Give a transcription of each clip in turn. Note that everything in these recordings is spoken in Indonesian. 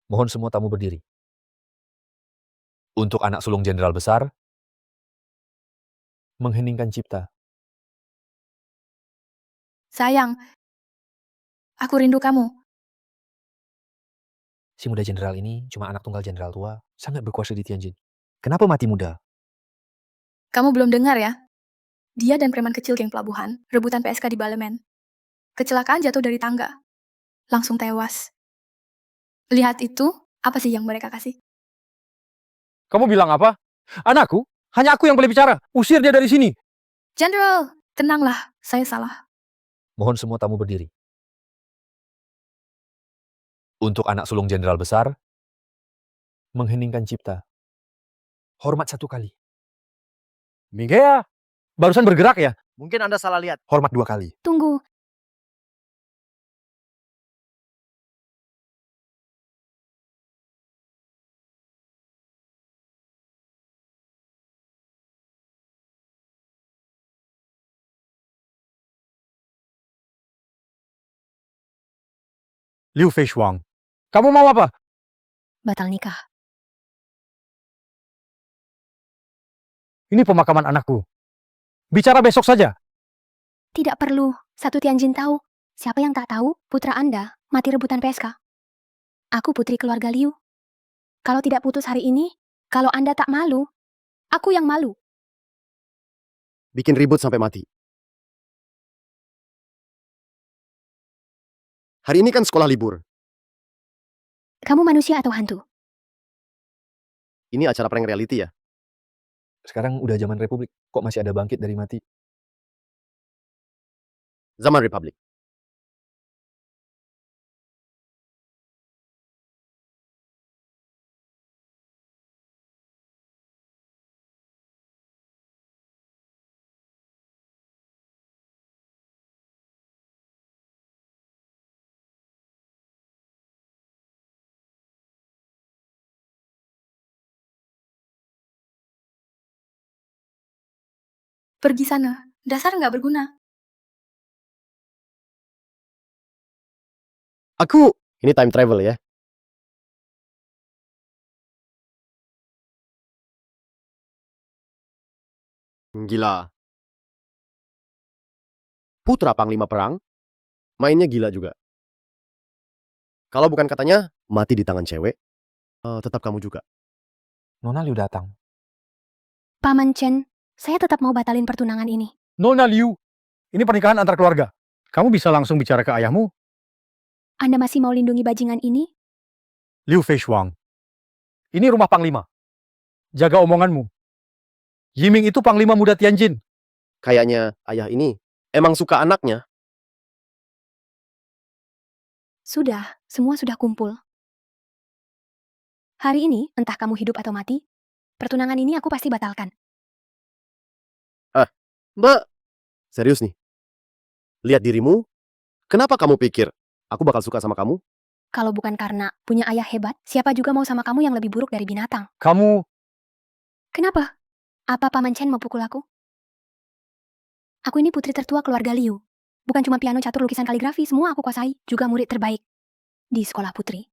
Mohon semua tamu berdiri. Untuk anak sulung jenderal besar, mengheningkan cipta. Sayang, aku rindu kamu. Si muda jenderal ini cuma anak tunggal jenderal tua, sangat berkuasa di Tianjin. Kenapa mati muda? Kamu belum dengar ya? Dia dan preman kecil geng pelabuhan, rebutan PSK di Balemen. Kecelakaan jatuh dari tangga. Langsung tewas. Lihat itu, apa sih yang mereka kasih? Kamu bilang apa? Anakku? Hanya aku yang boleh bicara. Usir dia dari sini. General, tenanglah, saya salah. Mohon semua tamu berdiri. Untuk anak sulung jenderal besar, mengheningkan cipta. Hormat 1 kali. Mingea, barusan bergerak ya? Mungkin Anda salah lihat. Hormat 2 kali. Tunggu. Liu Feishuang, kamu mau apa? Batal nikah. Ini pemakaman anakku. Bicara besok saja. Tidak perlu. Satu Tianjin tahu. Siapa yang tak tahu, putra Anda mati rebutan PSK. Aku putri keluarga Liu. Kalau tidak putus hari ini, kalau Anda tak malu, aku yang malu. Bikin ribut sampai mati. Hari ini kan sekolah libur. Kamu manusia atau hantu? Ini acara prank reality ya? Sekarang udah zaman Republik, kok masih ada bangkit dari mati? Zaman Republik. Pergi sana, dasar nggak berguna. Ini time travel ya? Gila. Putra Panglima Perang, mainnya gila juga. Kalau bukan katanya, mati di tangan cewek, tetap kamu juga. Nona Liu datang. Paman Chen, saya tetap mau batalin pertunangan ini. Nona Liu, ini pernikahan antar keluarga. Kamu bisa langsung bicara ke ayahmu, Anda masih mau lindungi bajingan ini? Liu Feishuang. Ini rumah Panglima. Jaga omonganmu. Yiming itu Panglima muda Tianjin. Kayaknya ayah ini emang suka anaknya. Sudah, semua sudah kumpul. Hari ini, entah kamu hidup atau mati, pertunangan ini aku pasti batalkan. Mbak, serius nih? Lihat dirimu, kenapa kamu pikir aku bakal suka sama kamu? Kalau bukan karena punya ayah hebat, siapa juga mau sama kamu yang lebih buruk dari binatang? Kamu, Kenapa? Apa Paman Chen mau pukul aku? Aku ini putri tertua keluarga Liu. Bukan cuma piano catur lukisan kaligrafi, semua aku kuasai, juga murid terbaik di sekolah putri.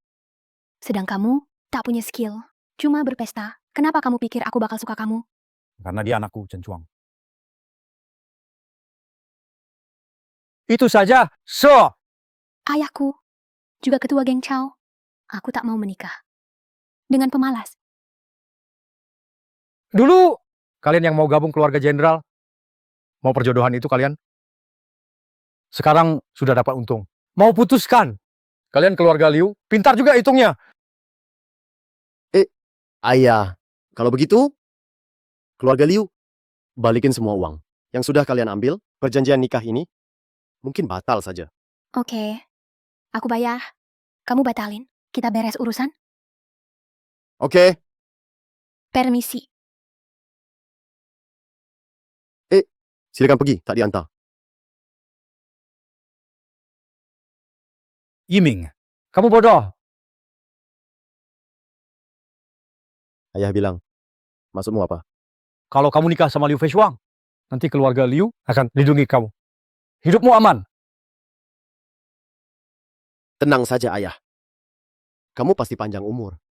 Sedang kamu tak punya skill, cuma berpesta. Kenapa kamu pikir aku bakal suka kamu? karena dia anakku, Chen Chuang. Itu saja, so. Ayahku, juga ketua geng Chao. Aku tak mau menikah dengan pemalas. Dulu, kalian yang mau gabung keluarga jenderal, mau perjodohan itu kalian, sekarang sudah dapat untung. Mau putuskan, kalian keluarga Liu, pintar juga hitungnya. Ayah, kalau begitu, keluarga Liu, balikin semua uang. Yang sudah kalian ambil, perjanjian nikah ini, mungkin batal saja. Oke, aku bayar. Kamu batalin. Kita beres urusan. Oke, Permisi. silakan pergi, tak diantar. Yiming, kamu bodoh. Ayah bilang, maksudmu apa? Kalau kamu nikah sama Liu Feishuang, nanti keluarga Liu akan lindungi kamu. Hidupmu aman. Tenang saja ayah. kamu pasti panjang umur.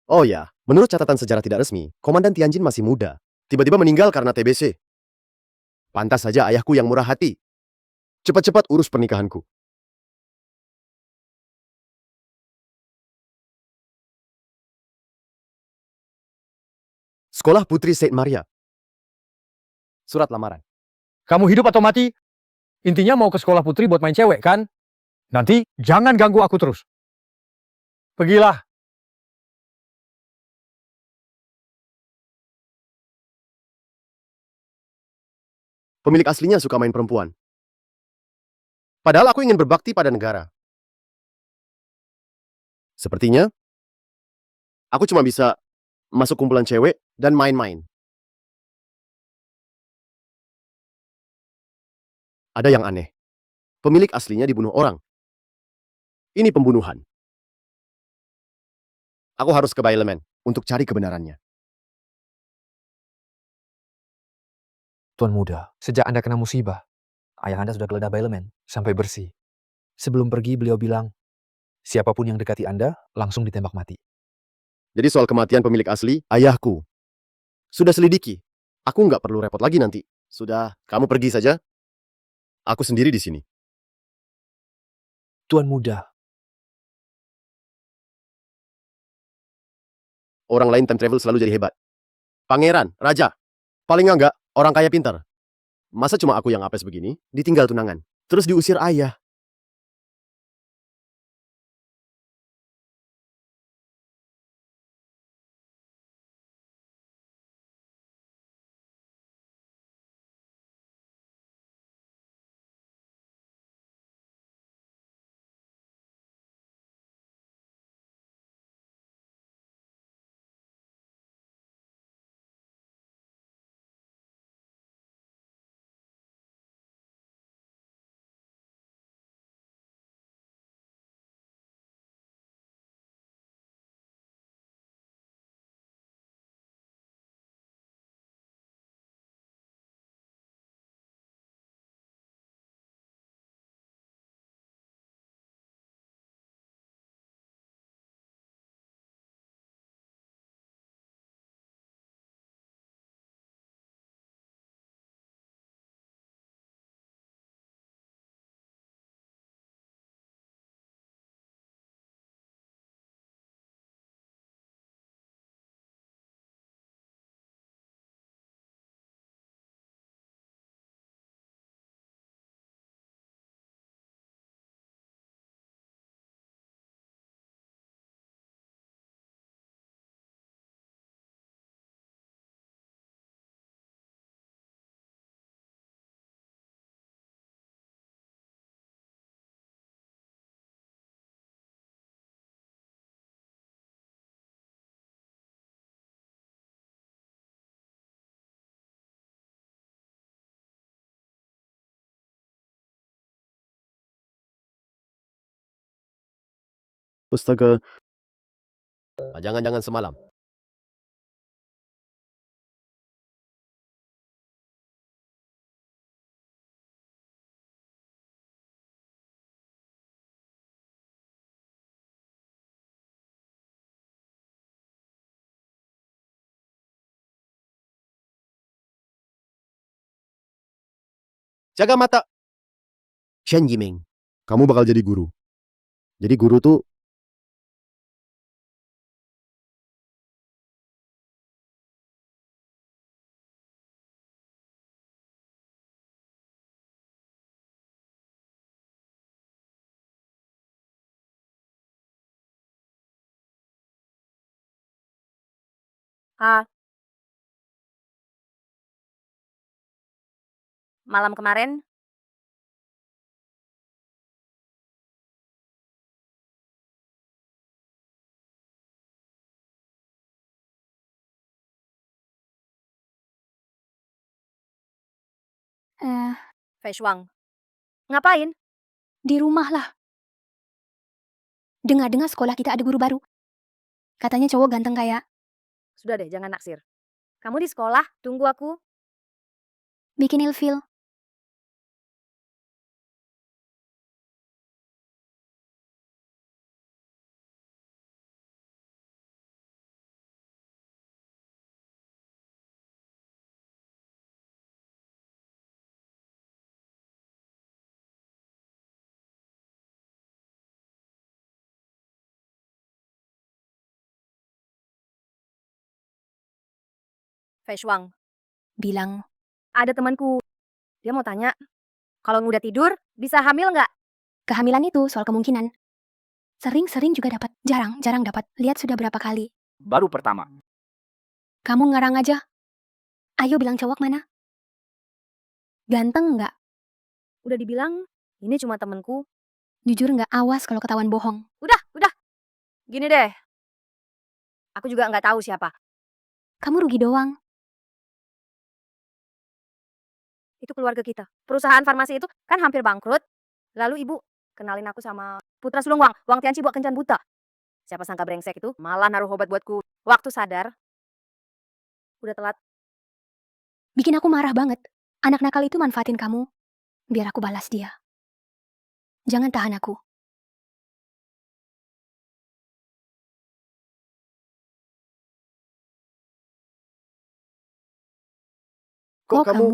Oh ya, menurut catatan sejarah tidak resmi, Komandan Tianjin masih muda. Tiba-tiba meninggal karena TBC. Pantas saja ayahku yang murah hati. Cepat-cepat urus pernikahanku. Sekolah Putri Saint Maria. Surat lamaran. Kamu hidup atau mati? Intinya mau ke sekolah putri buat main cewek, kan? Nanti jangan ganggu aku terus. Pergilah. Pemilik aslinya suka main perempuan. Padahal aku ingin berbakti pada negara. Sepertinya, aku cuma bisa masuk kumpulan cewek dan main-main. Ada yang aneh. Pemilik aslinya dibunuh orang. Ini pembunuhan. Aku harus ke Bailemen untuk cari kebenarannya. Tuan muda, sejak Anda kena musibah, ayah Anda sudah geledah Bailemen sampai bersih. Sebelum pergi, beliau bilang, siapapun yang dekati Anda, langsung ditembak mati. Jadi soal kematian pemilik asli, ayahku. Sudah selidiki. Aku nggak perlu repot lagi nanti. Sudah, kamu pergi saja. Aku sendiri di sini. Tuan muda, Orang lain time travel selalu jadi hebat. Pangeran, raja. Paling enggak, orang kaya pintar. Masa cuma aku yang apes begini, ditinggal tunangan. Terus diusir ayah. Astaga. Jangan-jangan semalam. Jaga mata. Shen Yiming. Kamu bakal jadi guru. Jadi guru tuh Ah, malam kemarin Eh, Fei Shuang. Ngapain? di rumah lah. Dengar-dengar sekolah kita ada guru baru. Katanya cowok ganteng kayak Sudah deh, jangan naksir. Kamu di sekolah, tunggu aku. bikin ilfil. Fei Shuang, Bilang, ada temanku. Dia mau tanya, kalau udah tidur, bisa hamil nggak? kehamilan itu soal kemungkinan. Sering-sering juga dapat, jarang dapat. Lihat sudah berapa kali. Baru pertama. Kamu ngarang aja. Ayo bilang cowok mana? Ganteng nggak? Udah dibilang, ini cuma temanku. Jujur nggak? Awas kalau ketahuan bohong. Udah. Gini deh. Aku juga nggak tahu siapa. Kamu rugi doang. Itu keluarga kita. Perusahaan farmasi itu kan hampir bangkrut. Lalu ibu kenalin aku sama putra sulung Wang Tianqi buat kencan buta. Siapa sangka brengsek itu malah naruh obat buatku. Waktu sadar, udah telat. Bikin aku marah banget. Anak nakal itu manfaatin kamu. Biar aku balas dia. Jangan tahan aku. Kok kamu...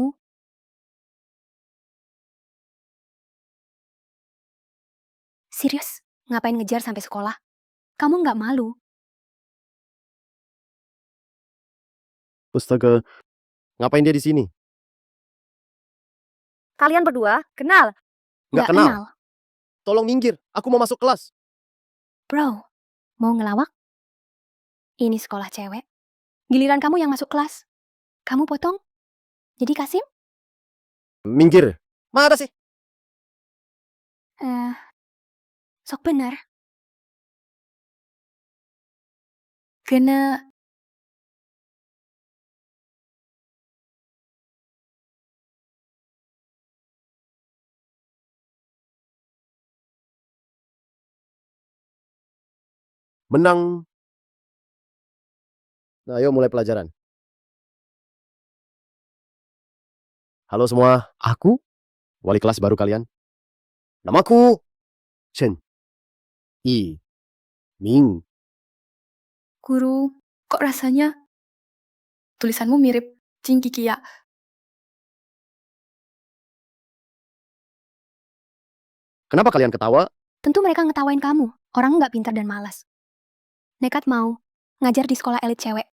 Serius? Ngapain ngejar sampai sekolah? Kamu nggak malu? Astaga, ngapain dia di sini? Kalian berdua kenal? Nggak kenal. Tolong minggir, aku mau masuk kelas. Bro, mau ngelawak? Ini sekolah cewek. Giliran kamu yang masuk kelas. Kamu potong? Jadi Kasim? Minggir. Mana sih? Sok bener. Kena Menang. Nah, ayo mulai pelajaran. Halo semua, aku wali kelas baru kalian. Namaku Chen Yi Ming. guru, kok rasanya tulisanmu mirip Cing Kikia. Kenapa kalian ketawa? Tentu mereka ngetawain kamu. Orang nggak pintar dan malas. Nekat mau ngajar di sekolah elit cewek.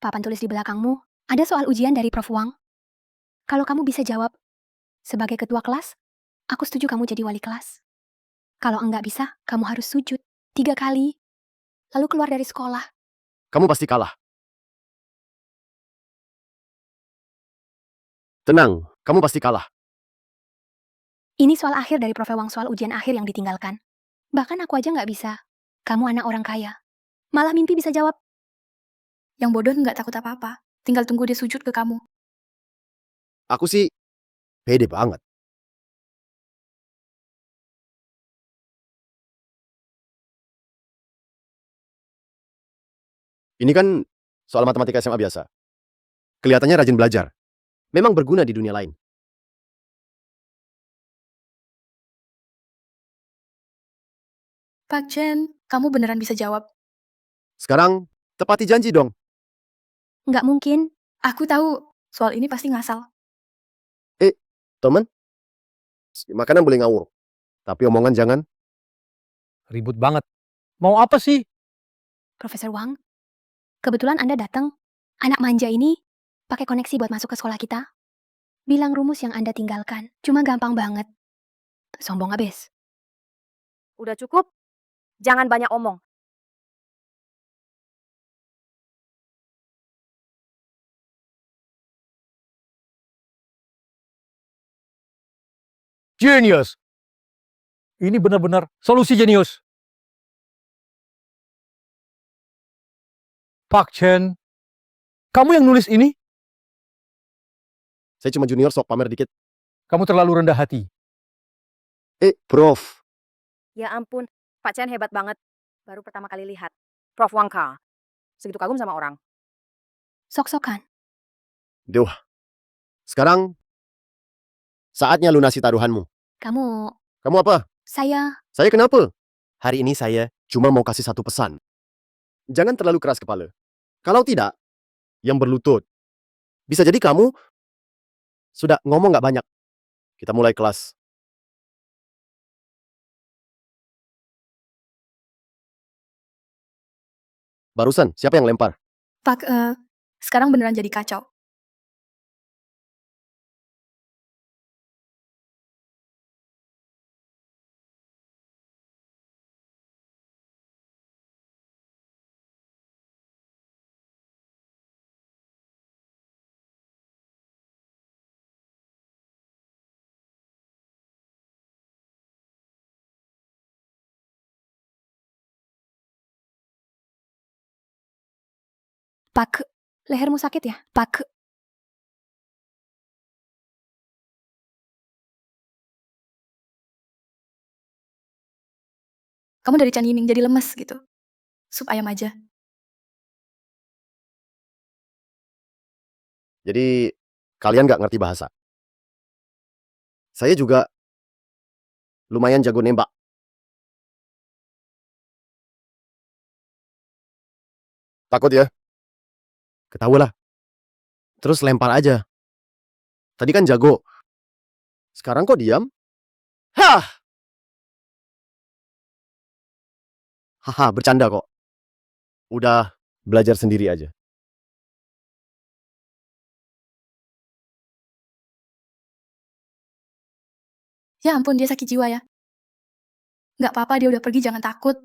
Papan tulis di belakangmu ada soal ujian dari Prof. Wang. Kalau kamu bisa jawab, sebagai ketua kelas, aku setuju kamu jadi wali kelas. Kalau enggak bisa, kamu harus sujud 3 kali. Lalu keluar dari sekolah. Kamu pasti kalah. Tenang, kamu pasti kalah. Ini soal akhir dari Prof. Wang, soal ujian akhir yang ditinggalkan. Bahkan aku aja nggak bisa. Kamu anak orang kaya. Malah mimpi bisa jawab. Yang bodoh nggak takut apa-apa. Tinggal tunggu dia sujud ke kamu. Aku sih pede banget. Ini kan soal matematika SMA biasa. Kelihatannya rajin belajar. Memang berguna di dunia lain. Pak Chen, kamu beneran bisa jawab. Sekarang, tepati janji dong. Nggak mungkin. Aku tahu, soal ini pasti ngasal. Temen, makanan boleh ngawur. Tapi omongan jangan. Ribut banget. Mau apa sih? Profesor Wang, kebetulan Anda datang. Anak manja ini pakai koneksi buat masuk ke sekolah kita. Bilang rumus yang Anda tinggalkan. Cuma gampang banget. Sombong abis. Udah cukup? Jangan banyak omong. Genius. Ini benar-benar solusi jenius. Pak Chen, kamu yang nulis ini? Saya cuma junior sok pamer dikit. Kamu terlalu rendah hati. Prof. Ya ampun, Pak Chen hebat banget. Baru pertama kali lihat. Prof. Wang Ka. Segitu kagum sama orang. Sok-sokan. Duh. Sekarang, saatnya lunasi taruhanmu. Kamu, Kamu apa? saya, Saya kenapa? Hari ini saya cuma mau kasih satu pesan. Jangan terlalu keras kepala. Kalau tidak, yang berlutut. Bisa jadi kamu sudah ngomong nggak banyak. Kita mulai kelas. Barusan, siapa yang lempar? Pak, sekarang beneran jadi kacau. Pak, lehermu sakit ya? Pak, Kamu dari Chan Yiming jadi lemes gitu. Sup ayam aja. Jadi, kalian nggak ngerti bahasa. Saya juga lumayan jago nembak. Takut ya? Ketahuilah. Terus lempar aja. Tadi kan jago. Sekarang kok diam? Hah! Haha, bercanda kok. Udah belajar sendiri aja. Ya ampun, dia sakit jiwa ya. Nggak apa-apa, dia udah pergi, jangan takut.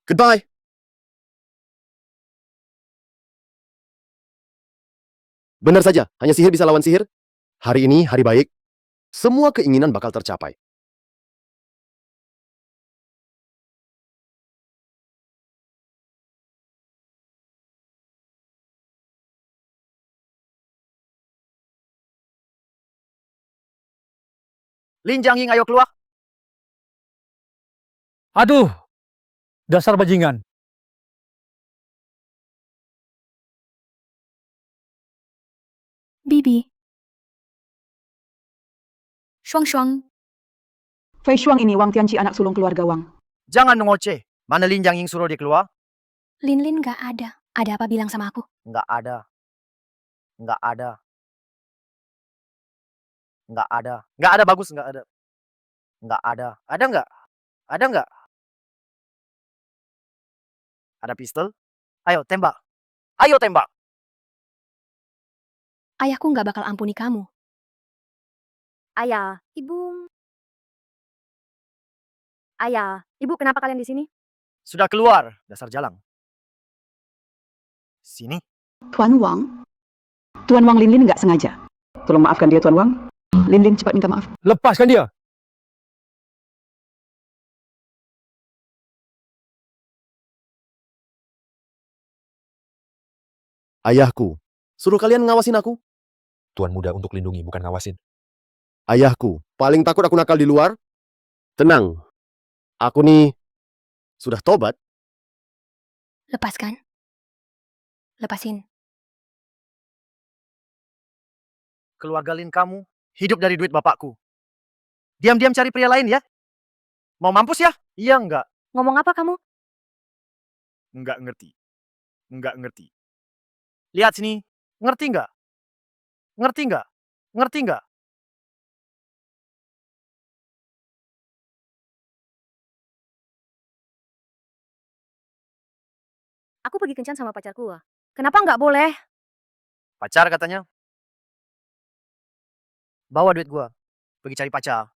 Goodbye! Benar saja, hanya sihir bisa lawan sihir. Hari ini hari baik. Semua keinginan bakal tercapai. Lin Jiangying, ayo keluar. Aduh, dasar bajingan. Bibi, Shuang-shuang, Fei Shuang ini Wang Tianqi anak sulung keluarga Wang. Jangan ngoceh. Mana Lin Jiangying suruh dia keluar? Lin gak ada. Ada apa bilang sama aku? Nggak ada. Nggak ada. Nggak ada. Nggak ada, bagus, nggak ada. Nggak ada. Ada nggak? Ada nggak? Ada pistol? Ayo, tembak. Ayo, tembak. Ayahku gak bakal ampuni kamu. Ayah, ibu. Ayah, ibu kenapa kalian di sini? Sudah keluar, dasar jalang. Sini. Tuan Wang? Tuan Wang Lin nggak sengaja. Tolong maafkan dia Tuan Wang. Lin cepat minta maaf. Lepaskan dia. Ayahku, suruh kalian ngawasin aku. Tuan muda untuk lindungi, bukan ngawasin. Ayahku, paling takut aku nakal di luar. Tenang, aku nih sudah tobat. Lepaskan. Lepasin. Keluarga Lin kamu hidup dari duit bapakku. Diam-diam cari pria lain ya. Mau mampus ya? Iya enggak? Ngomong apa kamu? Enggak ngerti. Enggak ngerti. Lihat sini. Ngerti enggak? Ngerti enggak? Ngerti enggak? Aku pergi kencan sama pacarku. Kenapa nggak boleh? Pacar katanya. Bawa duit gua. Pergi cari pacar.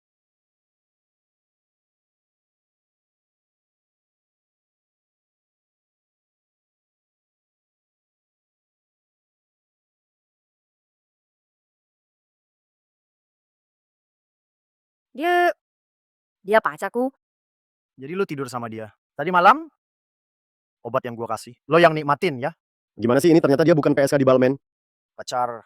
Dia dia pacarku. Jadi lu tidur sama dia. Tadi malam obat yang gua kasih. Lo yang nikmatin ya. Gimana sih ini ternyata dia bukan PSK di Balmen. Pacar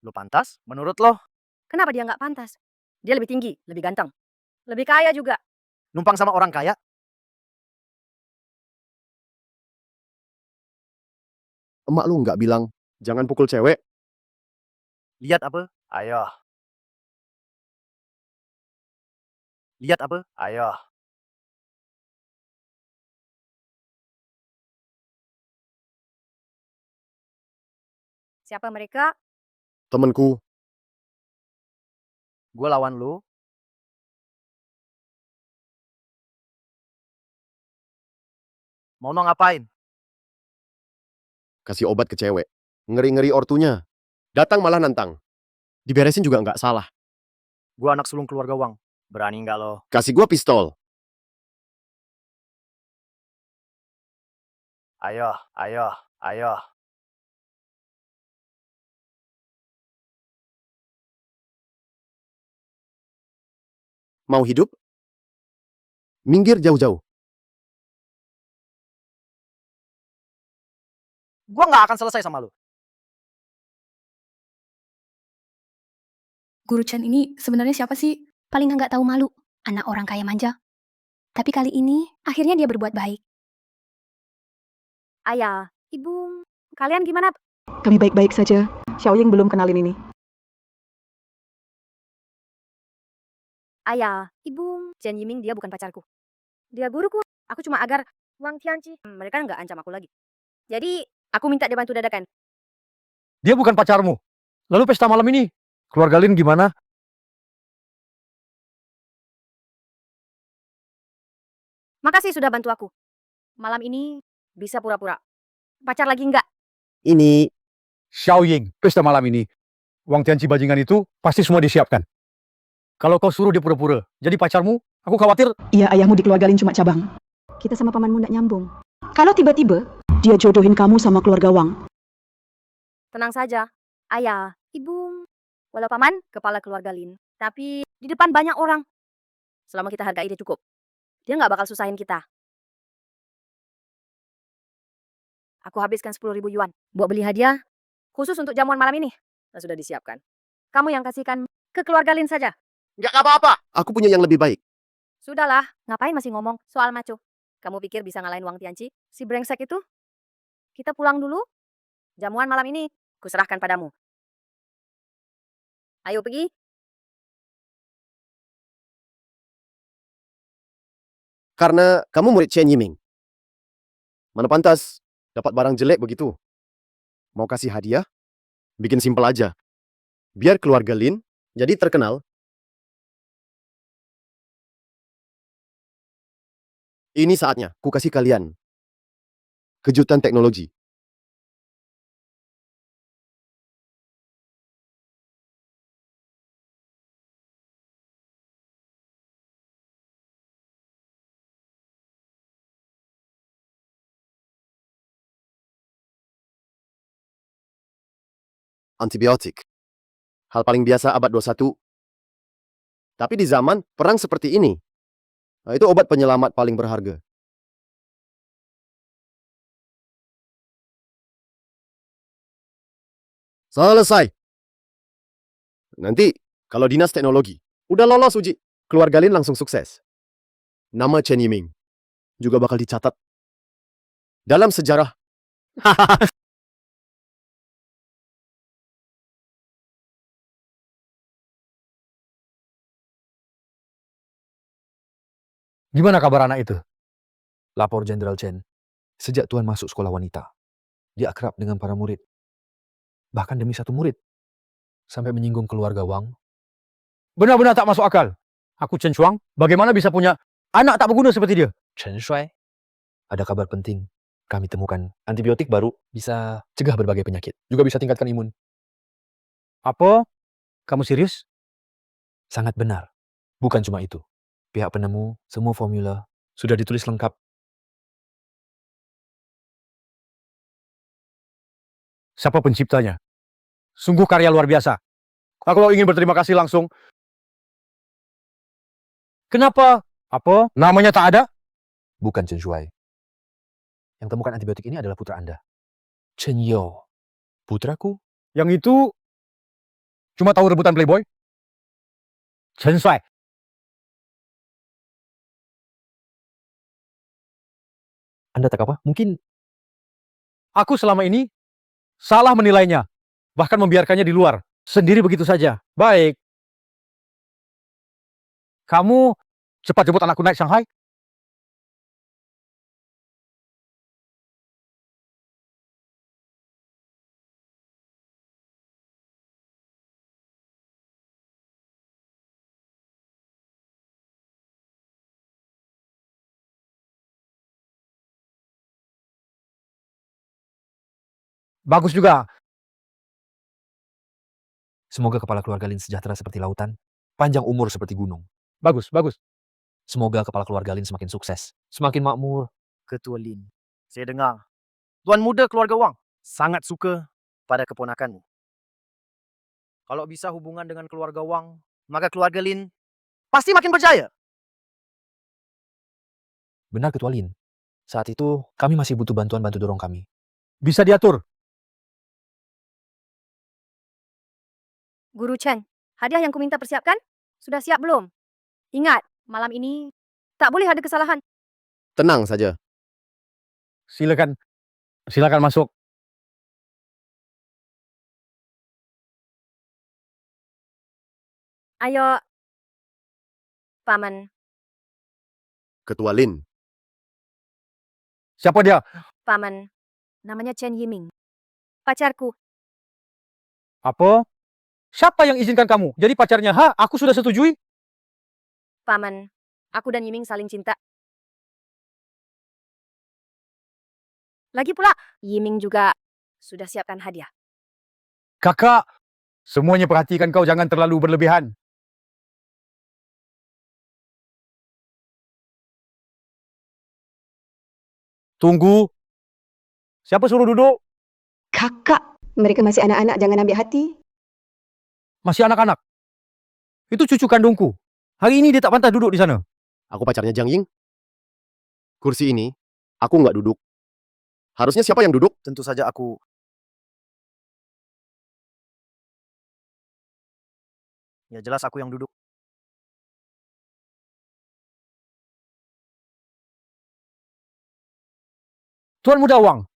lu pantas menurut lo? Kenapa dia nggak pantas? Dia lebih tinggi, lebih ganteng, lebih kaya juga. Numpang sama orang kaya? Emak lu nggak bilang, jangan pukul cewek. Lihat apa? Ayo. Lihat apa? Ayo. Siapa mereka? Temenku, Gue lawan lu. Mau ngapain? Kasih obat ke cewek. Ngeri-ngeri ortunya. Datang malah nantang. Diberesin juga nggak salah. Gua anak sulung keluarga Wang. Berani nggak lo? Kasih gua pistol. Ayo, ayo, ayo. Mau hidup? Minggir jauh-jauh. Gua nggak akan selesai sama lu. Guru Chen ini sebenarnya siapa sih? Paling nggak tahu malu, anak orang kaya manja. Tapi kali ini, akhirnya dia berbuat baik. Ayah, ibu, kalian gimana? Kami baik-baik saja. Xiaoying belum kenalin ini. Ayah, ibu, Chen Yiming dia bukan pacarku. Dia guruku. Aku cuma agar Wang Tianqi. Mereka nggak ancam aku lagi. Jadi, aku minta dia bantu dadakan. Dia bukan pacarmu. Lalu pesta malam ini, keluarga Lin gimana? Makasih sudah bantu aku. Malam ini bisa pura-pura. Pacar lagi nggak? Ini Xiaoying, pesta malam ini. Wang Tianqi bajingan itu pasti semua disiapkan. Kalau kau suruh dia pura-pura jadi pacarmu, aku khawatir. Iya, ayahmu di keluarga Lin cuma cabang. Kita sama pamanmu nggak nyambung. Kalau tiba-tiba dia jodohin kamu sama keluarga Wang, Tenang saja. Ayah, ibu, walau paman kepala keluarga Lin. Tapi di depan banyak orang. Selama kita hargai dia cukup. Dia nggak bakal susahin kita. Aku habiskan 10.000 yuan buat beli hadiah khusus untuk jamuan malam ini. Dan sudah disiapkan. Kamu yang kasihkan ke keluarga Lin saja. nggak apa-apa. Aku punya yang lebih baik. Sudahlah, ngapain masih ngomong soal maco? Kamu pikir bisa ngalahin Wang Tianqi? Si brengsek itu? Kita pulang dulu. Jamuan malam ini kuserahkan padamu. Ayo pergi. Karena kamu murid Chen Yiming. Mana pantas dapat barang jelek begitu. Mau kasih hadiah? Bikin simpel aja. Biar keluarga Lin jadi terkenal. Ini saatnya ku kasih kalian kejutan teknologi. Antibiotik. Hal paling biasa abad 21. Tapi di zaman perang seperti ini, itu obat penyelamat paling berharga. Selesai. Nanti, kalau dinas teknologi, udah lolos uji, keluarga Lin langsung sukses. Nama Chen Yiming juga bakal dicatat dalam sejarah. Gimana kabar anak itu? Lapor Jenderal Chen. Sejak Tuan masuk sekolah wanita, dia akrab dengan para murid. Bahkan demi satu murid. Sampai menyinggung keluarga Wang. Benar-benar tak masuk akal. Aku Chen Shuang, bagaimana bisa punya anak tak berguna seperti dia? Chen Shuai. Ada kabar penting. Kami temukan antibiotik baru bisa cegah berbagai penyakit. Juga bisa tingkatkan imun. Apa? Kamu serius? Sangat benar. Bukan cuma itu. Pihak penemu, semua formula sudah ditulis lengkap. Siapa penciptanya? Sungguh karya luar biasa. Kalau ingin berterima kasih langsung. Kenapa? Apa? Namanya tak ada? Bukan Chen Shuai. Yang temukan antibiotik ini adalah putra Anda. Chen Yo. Putraku? Yang itu cuma tahu rebutan playboy? Chen Shuai. Anda tak apa? Mungkin Aku selama ini salah menilainya. Bahkan membiarkannya di luar. Sendiri begitu saja. Baik. Kamu cepat jemput anakku naik Shanghai. Bagus juga. Semoga kepala keluarga Lin sejahtera seperti lautan, panjang umur seperti gunung. Bagus, bagus. Semoga kepala keluarga Lin semakin sukses, semakin makmur. Ketua Lin, saya dengar Tuan Muda keluarga Wang sangat suka pada keponakanmu. Kalau bisa hubungan dengan keluarga Wang, maka keluarga Lin pasti makin berjaya. Benar Ketua Lin. Saat itu, kami masih butuh bantuan bantu dorong kami. Bisa diatur. Guru Chen, hadiah yang kuminta persiapkan? Sudah siap belum? Ingat, malam ini tak boleh ada kesalahan. Tenang saja. Silakan. Silakan masuk. Ayo, Paman. Ketua Lin, Siapa dia? Paman, namanya Chen Yiming. Pacarku. Apa? Siapa yang izinkan kamu jadi pacarnya? Aku sudah setujui. Paman, aku dan Yiming saling cinta. Lagi pula, Yiming juga sudah siapkan hadiah. Kakak, semuanya perhatikan kau, jangan terlalu berlebihan. Tunggu. Siapa suruh duduk? Kakak, mereka masih anak-anak, jangan ambil hati. Masih anak-anak. Itu cucu kandungku. Hari ini dia tak pantas duduk di sana. aku pacarnya Jiang Ying. Kursi ini, aku nggak duduk. Harusnya siapa yang duduk? Tentu saja aku. Ya jelas aku yang duduk. Tuan Muda Wang,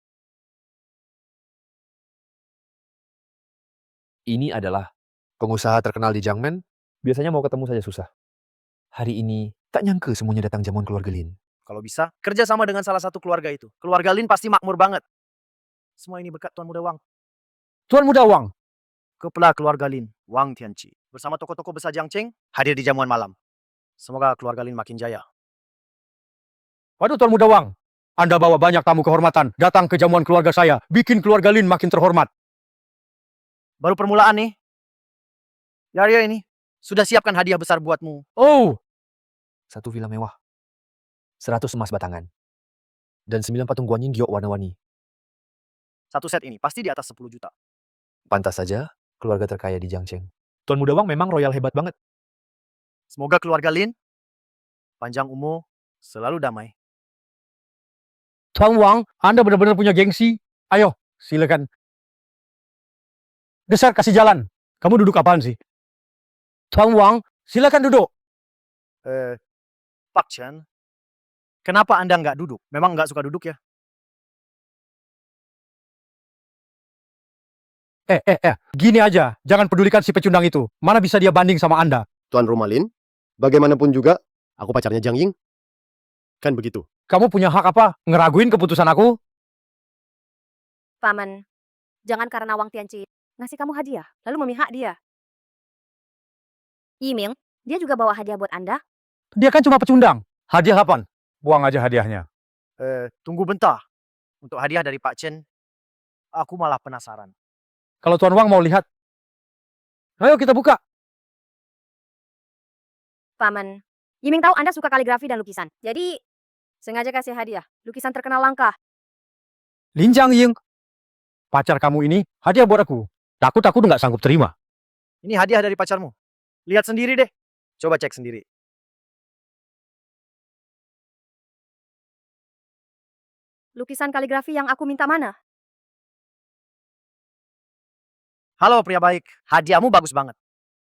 Ini adalah pengusaha terkenal di Jiangmen. Biasanya mau ketemu saja susah. Hari ini, tak nyangka semuanya datang jamuan keluarga Lin. Kalau bisa, kerja sama dengan salah satu keluarga itu. Keluarga Lin pasti makmur banget. Semua ini berkat Tuan Muda Wang. Tuan Muda Wang. Kepala keluarga Lin, Wang Tianqi, bersama tokoh-tokoh besar Jiangcheng, hadir di jamuan malam. Semoga keluarga Lin makin jaya. Waduh Tuan Muda Wang, Anda bawa banyak tamu kehormatan datang ke jamuan keluarga saya, bikin keluarga Lin makin terhormat. Baru permulaan nih. Ya ini, sudah siapkan hadiah besar buatmu. Oh, 1 villa mewah, 100 emas batangan, dan 9 patung guanyin giok warna-warni. Satu set ini pasti di atas 10 juta. Pantas saja, keluarga terkaya di Jiangcheng. Tuan Muda Wang memang royal hebat banget. Semoga keluarga Lin panjang umur, selalu damai. Tuan Wang, Anda benar-benar punya gengsi. Ayo, silakan. Geser, kasih jalan. Kamu duduk apaan sih? Tuan Wang, silakan duduk. Pak Chen, kenapa Anda nggak duduk? Memang nggak suka duduk ya? Gini aja, jangan pedulikan si pecundang itu. Mana bisa dia banding sama Anda? Tuan Rumah Lin, bagaimanapun juga, aku pacarnya Jiang Ying. Kan begitu. Kamu punya hak apa? Ngeraguin keputusan aku? Paman, jangan karena Wang Tianqi ngasih kamu hadiah, lalu memihak dia. Yiming, dia juga bawa hadiah buat Anda. Dia kan cuma pecundang. Hadiah kapan? Buang aja hadiahnya. Tunggu bentar. Untuk hadiah dari Pak Chen, aku malah penasaran. Kalau Tuan Wang mau lihat, ayo kita buka. Paman, Yiming tahu Anda suka kaligrafi dan lukisan. Jadi, sengaja kasih hadiah, lukisan terkenal langka. Lin Jiang Ying, pacar kamu ini hadiah buat aku. Takut aku nggak sanggup terima. Ini hadiah dari pacarmu. Lihat sendiri deh. Coba cek sendiri. Lukisan kaligrafi yang aku minta mana? Halo pria baik, hadiahmu bagus banget.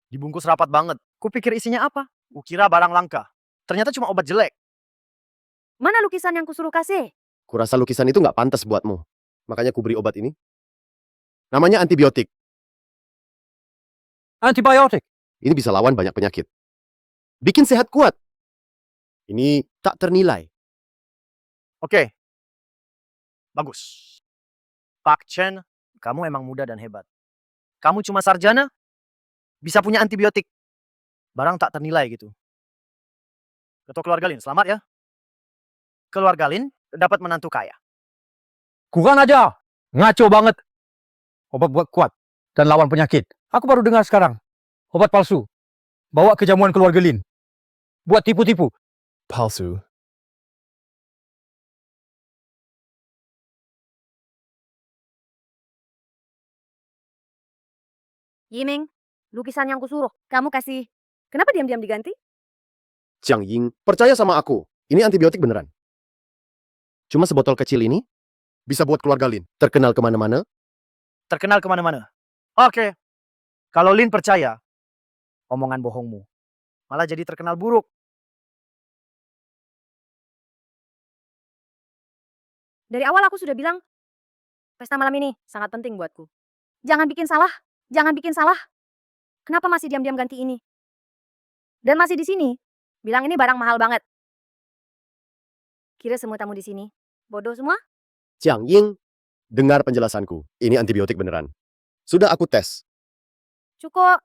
Dibungkus rapat banget. Kupikir isinya apa? Kukira barang langka. Ternyata cuma obat jelek. Mana lukisan yang kusuruh kasih? Kurasa lukisan itu nggak pantas buatmu. Makanya ku beri obat ini. Namanya antibiotik. Antibiotik. Ini bisa lawan banyak penyakit. Bikin sehat kuat. Ini tak ternilai. Oke. Bagus. Pak Chen, kamu emang muda dan hebat. Kamu cuma sarjana, bisa punya antibiotik. Barang tak ternilai gitu. Ketua keluarga Lin, selamat ya. Keluarga Lin dapat menantu kaya. Kurang aja. Ngaco banget. obat buat kuat dan lawan penyakit. Aku baru dengar sekarang. Obat palsu. Bawa ke jamuan keluarga Lin. Buat tipu-tipu. Palsu. Yiming, lukisan yang kusuruh, kamu kasih. Kenapa diam-diam diganti? Jiang Ying, percaya sama aku. Ini antibiotik beneran. Cuma sebotol kecil ini bisa buat keluarga Lin terkenal kemana-mana. Terkenal kemana-mana. Oke. Kalau Lin percaya, omongan bohongmu malah jadi terkenal buruk. Dari awal aku sudah bilang, pesta malam ini sangat penting buatku. Jangan bikin salah, jangan bikin salah. Kenapa masih diam-diam ganti ini? Dan masih di sini, bilang ini barang mahal banget. Kira semua tamu di sini bodoh semua? Jiang Ying, dengar penjelasanku. Ini antibiotik beneran. Sudah aku tes. Cukup.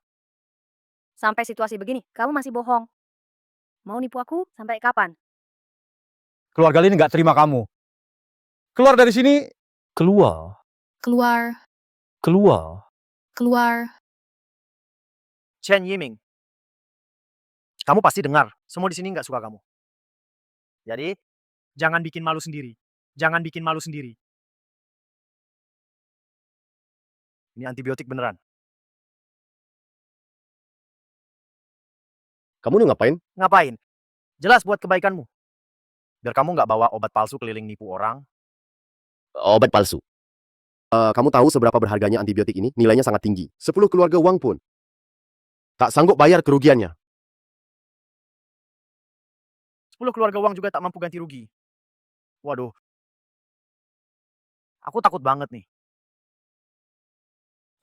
Sampai situasi begini, kamu masih bohong. Mau nipu aku sampai kapan? Keluarga Lin nggak terima kamu. Keluar dari sini. Keluar. Keluar, Keluar. keluar. Chen Yiming, kamu pasti dengar, semua di sini nggak suka kamu. Jadi, jangan bikin malu sendiri. Jangan bikin malu sendiri. Ini antibiotik beneran. Kamu udah ngapain? Ngapain? Jelas buat kebaikanmu. Biar kamu nggak bawa obat palsu keliling nipu orang. Obat palsu. Kamu tahu seberapa berharganya antibiotik ini? Nilainya sangat tinggi. 10 keluarga uang pun tak sanggup bayar kerugiannya. 10 keluarga uang juga tak mampu ganti rugi. Waduh. Aku takut banget nih.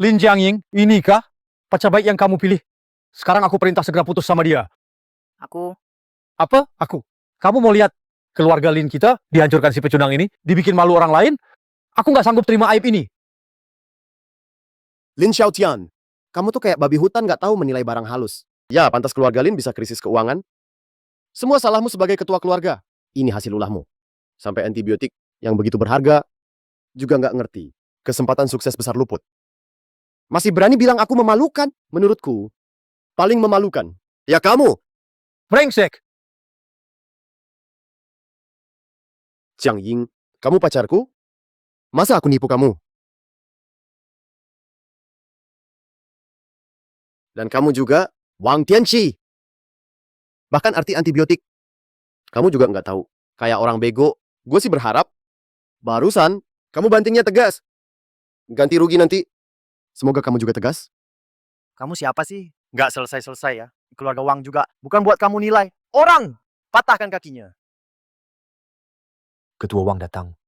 Lin Jiangying, inikah pacar baik yang kamu pilih? Sekarang aku perintah segera putus sama dia. Aku Apa? Aku. Kamu mau lihat keluarga Lin kita dihancurkan si pecundang ini? Dibikin malu orang lain? Aku nggak sanggup terima aib ini. Lin Xiaotian, kamu tuh kayak babi hutan nggak tahu menilai barang halus. Ya, pantas keluarga Lin bisa krisis keuangan. Semua salahmu sebagai ketua keluarga. Ini hasil ulahmu. Sampai antibiotik yang begitu berharga juga nggak ngerti. Kesempatan sukses besar luput. Masih berani bilang aku memalukan? Menurutku, paling memalukan. Ya kamu, Brengsek. Jiang Ying. Kamu pacarku? Masa aku nipu kamu? Dan kamu juga Wang Tianqi. Bahkan arti antibiotik, kamu juga nggak tahu. Kayak orang bego, gue sih berharap barusan kamu bantingnya tegas. Ganti rugi nanti. Semoga kamu juga tegas. Kamu siapa sih? Nggak selesai-selesai ya. Keluarga uang juga. Bukan buat kamu nilai. Orang! Patahkan kakinya. Ketua Wang datang.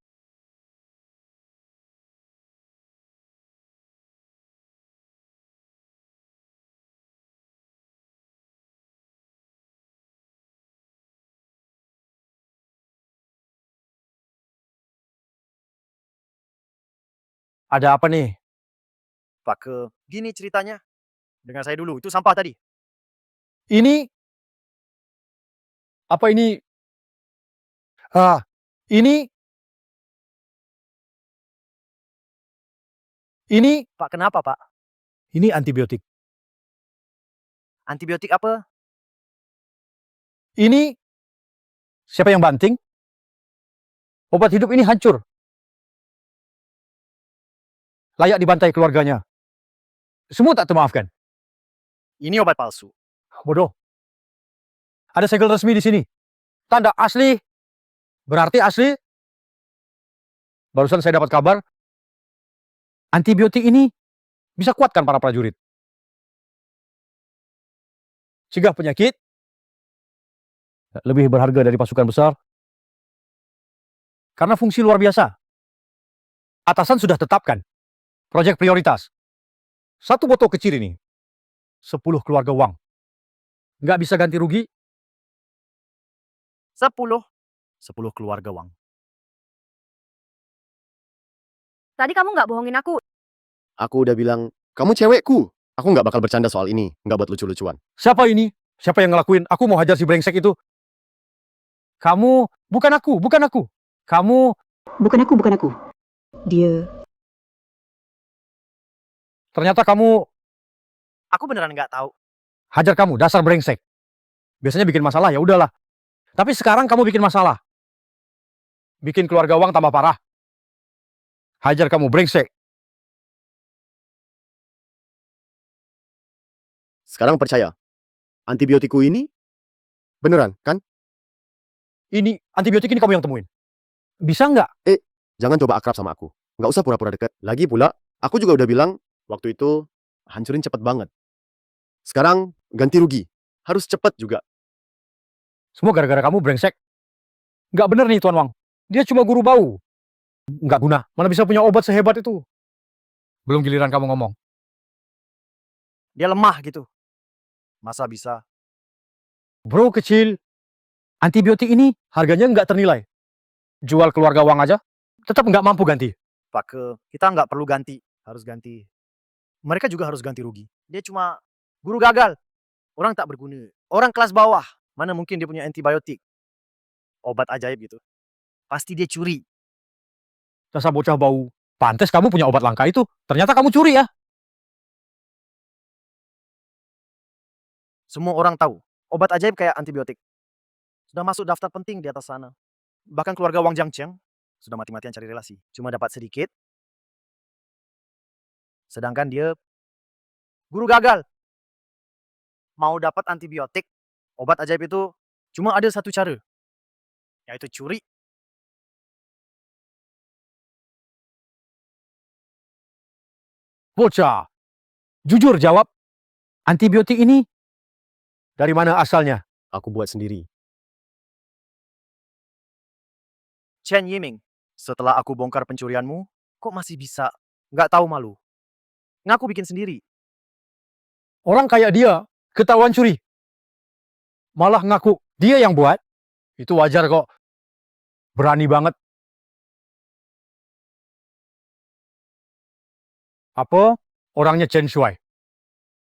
Ada apa nih? Pak ke gini ceritanya. Dengar saya dulu. Itu sampah tadi. Ini apa ini? Ini Pak kenapa pak? ini antibiotik. Antibiotik apa? Ini siapa yang banting? Obat hidup ini hancur. Layak dibantai keluarganya. Semua tak termaafkan. Ini obat palsu. Bodoh. Ada segel resmi di sini. Tanda asli. Berarti asli. Barusan saya dapat kabar. Antibiotik ini bisa kuatkan para prajurit. Cegah penyakit. Lebih berharga dari pasukan besar. Karena fungsi luar biasa. Atasan sudah tetapkan. Proyek prioritas. Satu botol kecil ini. 10 keluarga uang. Nggak bisa ganti rugi. 10 keluarga uang. Tadi kamu nggak bohongin aku. Aku udah bilang, kamu cewekku. Aku nggak bakal bercanda soal ini. Nggak buat lucu-lucuan. Siapa ini? Siapa yang ngelakuin? Aku mau hajar si brengsek itu. Kamu, bukan aku, bukan aku. Kamu, Bukan aku, bukan aku. Dia Ternyata kamu, Aku beneran nggak tahu. hajar kamu, dasar brengsek. Biasanya bikin masalah, ya udahlah. Tapi sekarang kamu bikin masalah. Bikin keluarga Wang tambah parah. Hajar kamu, brengsek. Sekarang percaya, antibiotikku ini beneran, kan? Ini, antibiotik ini kamu yang temuin. Bisa nggak? Jangan coba akrab sama aku. Nggak usah pura-pura deket. Lagi pula, aku juga udah bilang, waktu itu hancurin cepet banget. Sekarang ganti rugi. Harus cepet juga. Semua gara-gara kamu, brengsek. Nggak bener nih, Tuan Wang. Dia cuma guru bau. Nggak guna. Mana bisa punya obat sehebat itu. Belum giliran kamu ngomong. Dia lemah gitu. Masa bisa? Bro kecil, antibiotik ini harganya nggak ternilai. Jual keluarga Wang aja, tetap nggak mampu ganti. Pak kita nggak perlu ganti. Harus ganti. Mereka juga harus ganti rugi. Dia cuma guru gagal. Orang tak berguna. Orang kelas bawah. Mana mungkin dia punya antibiotik. Obat ajaib gitu. Pasti dia curi. Dasar bocah bau. Pantes kamu punya obat langka itu. Ternyata kamu curi ya. Semua orang tahu. Obat ajaib kayak antibiotik. Sudah masuk daftar penting di atas sana. Bahkan keluarga Wang Jiangcheng sudah mati-matian cari relasi. Cuma dapat sedikit. Sedangkan dia guru gagal. Mau dapat antibiotik, obat ajaib itu cuma ada satu cara. Yaitu curi. Bocah. Jujur jawab. Antibiotik ini dari mana asalnya? Aku buat sendiri. Chen Yiming, setelah aku bongkar pencurianmu, kok masih bisa nggak tahu malu? Ngaku bikin sendiri. Orang kayak dia ketahuan curi. Malah ngaku dia yang buat. Itu wajar kok. Berani banget. Apa? Orangnya Chen Shuai.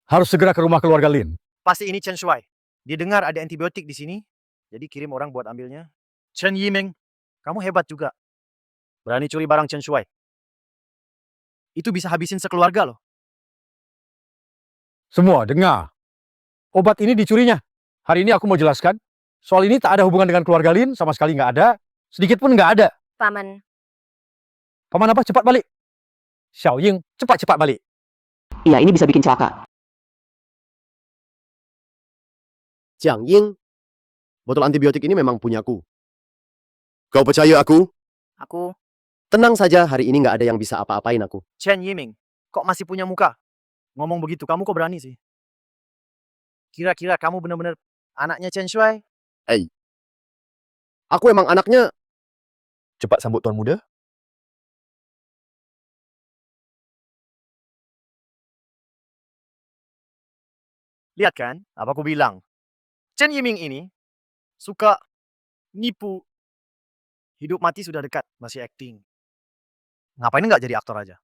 Harus segera ke rumah keluarga Lin. Pasti ini Chen Shuai. Dia dengar ada antibiotik di sini, jadi kirim orang buat ambilnya. Chen Yiming, kamu hebat juga. Berani curi barang Chen Shuai. Itu bisa habisin sekeluarga loh. Semua dengar. Obat ini dicurinya. Hari ini aku mau jelaskan. Soal ini tak ada hubungan dengan keluarga Lin, sama sekali nggak ada. Sedikit pun nggak ada. Paman, Paman apa? Cepat balik. Xiao Ying, cepat-cepat balik. Iya, ini bisa bikin celaka. Jiang Ying, botol antibiotik ini memang punyaku. Kau percaya aku? aku Tenang saja, hari ini nggak ada yang bisa apa-apain aku. Chen Yiming, kok masih punya muka? Ngomong begitu, kamu kok berani sih? Kira-kira kamu benar-benar anaknya Chen Shuai? Aku emang anaknya. Cepat sambut Tuan Muda. Lihat kan, apa aku bilang? Chen Yiming ini suka nipu. Hidup mati sudah dekat, masih acting. Ngapain nggak jadi aktor aja?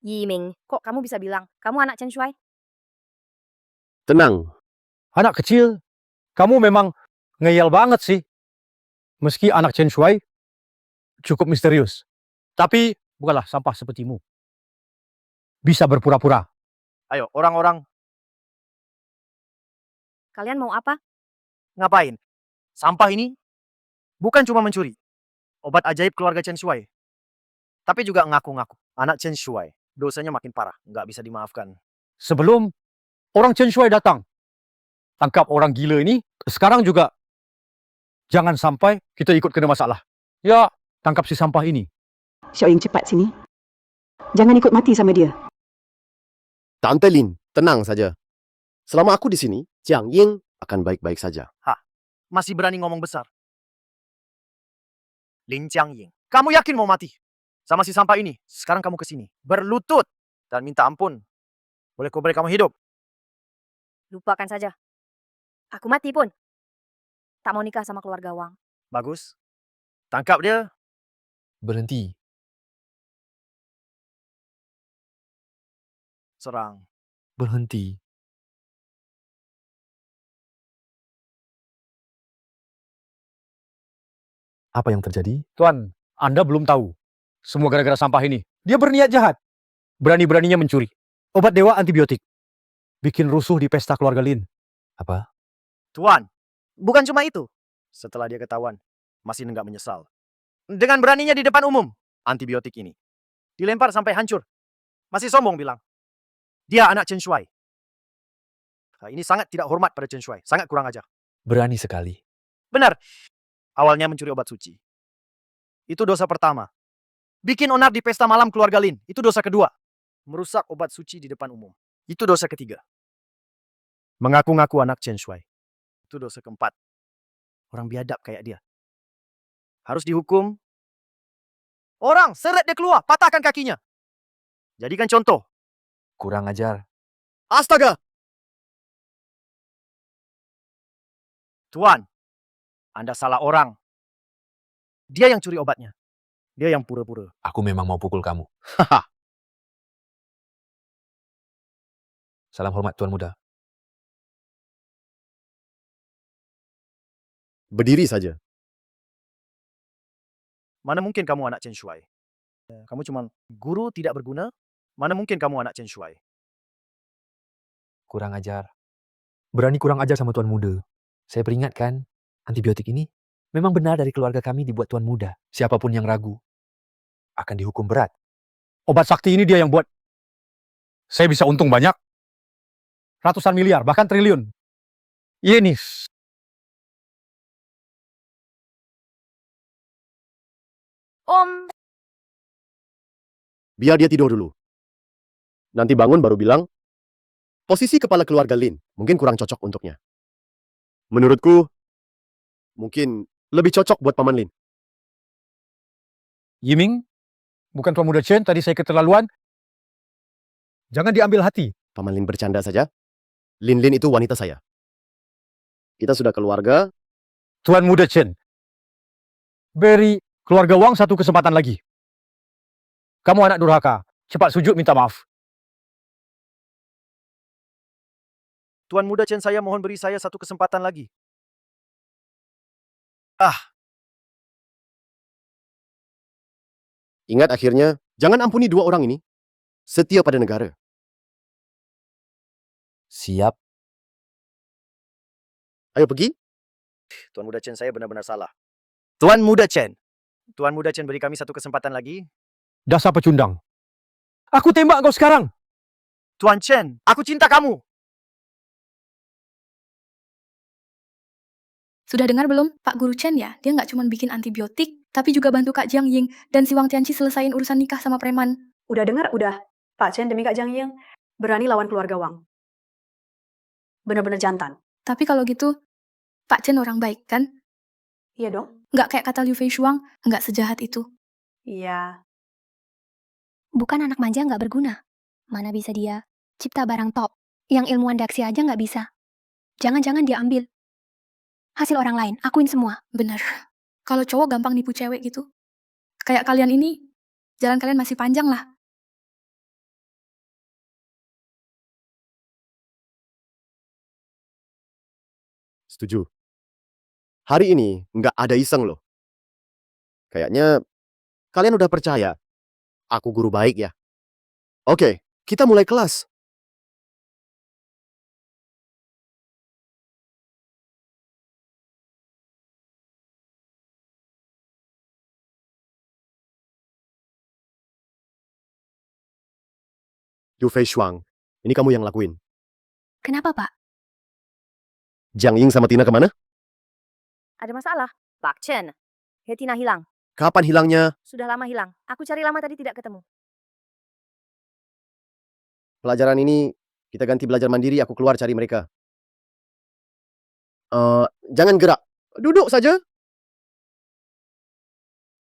Yiming, kok kamu bisa bilang kamu anak Chen Shuai? Tenang, Anak kecil, kamu memang ngeyel banget sih. Meski anak Chen Shuai cukup misterius. Tapi bukanlah sampah sepertimu. Bisa berpura-pura. Ayo, orang-orang, Kalian mau apa? ngapain? Sampah ini bukan cuma mencuri. Obat ajaib keluarga Chen Shuai. Tapi juga ngaku-ngaku. Anak Chen Shuai. Dosanya makin parah. Nggak bisa dimaafkan. Sebelum orang Chen Shuai datang, tangkap orang gila ini. Sekarang juga jangan sampai kita ikut kena masalah. Ya, tangkap si sampah ini. Xiao Ying, cepat sini. Jangan ikut mati sama dia. Tante Lin, tenang saja. Selama aku di sini, Jiang Ying akan baik-baik saja. Masih berani ngomong besar. Lin Jiangying, kamu yakin mau mati? Sama si sampah ini. Sekarang kamu kesini. Berlutut. Dan minta ampun. Boleh kamu hidup. Lupakan saja. Aku mati pun tak mau nikah sama keluarga Wang. Bagus. Tangkap dia. Berhenti. Serang. Berhenti. Apa yang terjadi? Tuan, Anda belum tahu. Semua gara-gara sampah ini. Dia berniat jahat. Berani-beraninya mencuri. Obat dewa antibiotik. Bikin rusuh di pesta keluarga Lin. Apa? Tuan, bukan cuma itu. Setelah dia ketahuan, masih nggak menyesal. Dengan beraninya di depan umum, antibiotik ini dilempar sampai hancur. Masih sombong bilang, dia anak Chen Shuai. Nah, ini sangat tidak hormat pada Chen Shuai, sangat kurang ajar. Berani sekali. Benar, awalnya mencuri obat suci. Itu dosa pertama. Bikin onar di pesta malam keluarga Lin, itu dosa kedua. Merusak obat suci di depan umum, itu dosa ketiga. Mengaku-ngaku anak Chen Shuai, itu dosa keempat. Orang biadab kayak dia harus dihukum. Orang, seret dia keluar, patahkan kakinya. Jadikan contoh. Kurang ajar. Astaga! Tuan, Anda salah orang. Dia yang curi obatnya. Dia yang pura-pura. Aku memang mau pukul kamu. Haha. Salam hormat Tuan Muda. Berdiri saja. Mana mungkin kamu anak Chen Shuai? Kamu cuma guru tidak berguna? Mana mungkin kamu anak Chen Shuai? Kurang ajar. Berani kurang ajar sama Tuan Muda. Saya peringatkan, antibiotik ini memang benar dari keluarga kami dibuat Tuan Muda. Siapapun yang ragu akan dihukum berat. Obat sakti ini dia yang buat. Saya bisa untung banyak. Ratusan miliar, bahkan triliun. Yenis. Om, Biar dia tidur dulu. Nanti bangun baru bilang, posisi kepala keluarga Lin mungkin kurang cocok untuknya. Menurutku, mungkin lebih cocok buat Paman Lin. Yiming, bukan Tuan Muda Chen, tadi saya keterlaluan. Jangan diambil hati. Paman Lin bercanda saja. Lin itu wanita saya. Kita sudah keluarga. Tuan Muda Chen, beri keluarga Wang satu kesempatan lagi. Kamu anak durhaka, cepat sujud minta maaf. Tuan Muda Chen, saya mohon beri saya satu kesempatan lagi. Ingat akhirnya, jangan ampuni dua orang ini. Setia pada negara. Siap. Ayo pergi. Tuan Muda Chen, saya benar-benar salah. Tuan Muda Chen. Tuan Muda Chen, beri kami satu kesempatan lagi. Dasar pecundang. Aku tembak kau sekarang. Tuan Chen, aku cinta kamu. Sudah dengar belum, Pak Guru Chen ya? Dia nggak cuma bikin antibiotik, tapi juga bantu Kak Jiang Ying dan si Wang Tianqi selesain urusan nikah sama preman. Udah dengar? Udah. Pak Chen demi Kak Jiang Ying berani lawan keluarga Wang. Bener-bener jantan. Tapi kalau gitu, Pak Chen orang baik kan? Iya dong? Nggak kayak kata Liu Fei Shuang, nggak sejahat itu. Iya. Bukan anak manja nggak berguna. Mana bisa dia cipta barang top yang ilmuwan daksi aja nggak bisa. Jangan-jangan dia ambil hasil orang lain, akuin semua. Bener. Kalau cowok gampang nipu cewek gitu. Kayak kalian ini, jalan kalian masih panjang lah. Setuju. Hari ini nggak ada iseng loh. Kayaknya kalian udah percaya. Aku guru baik ya. Oke, kita mulai kelas. Liu Fei Shuang, ini kamu yang lakuin. Kenapa, Pak? Jiang Ying sama Tina kemana? ada masalah. Pak Chen, Hetina hilang. Kapan hilangnya? Sudah lama hilang. Aku cari lama tadi tidak ketemu. Pelajaran ini kita ganti belajar mandiri, aku keluar cari mereka. Jangan gerak. Duduk saja.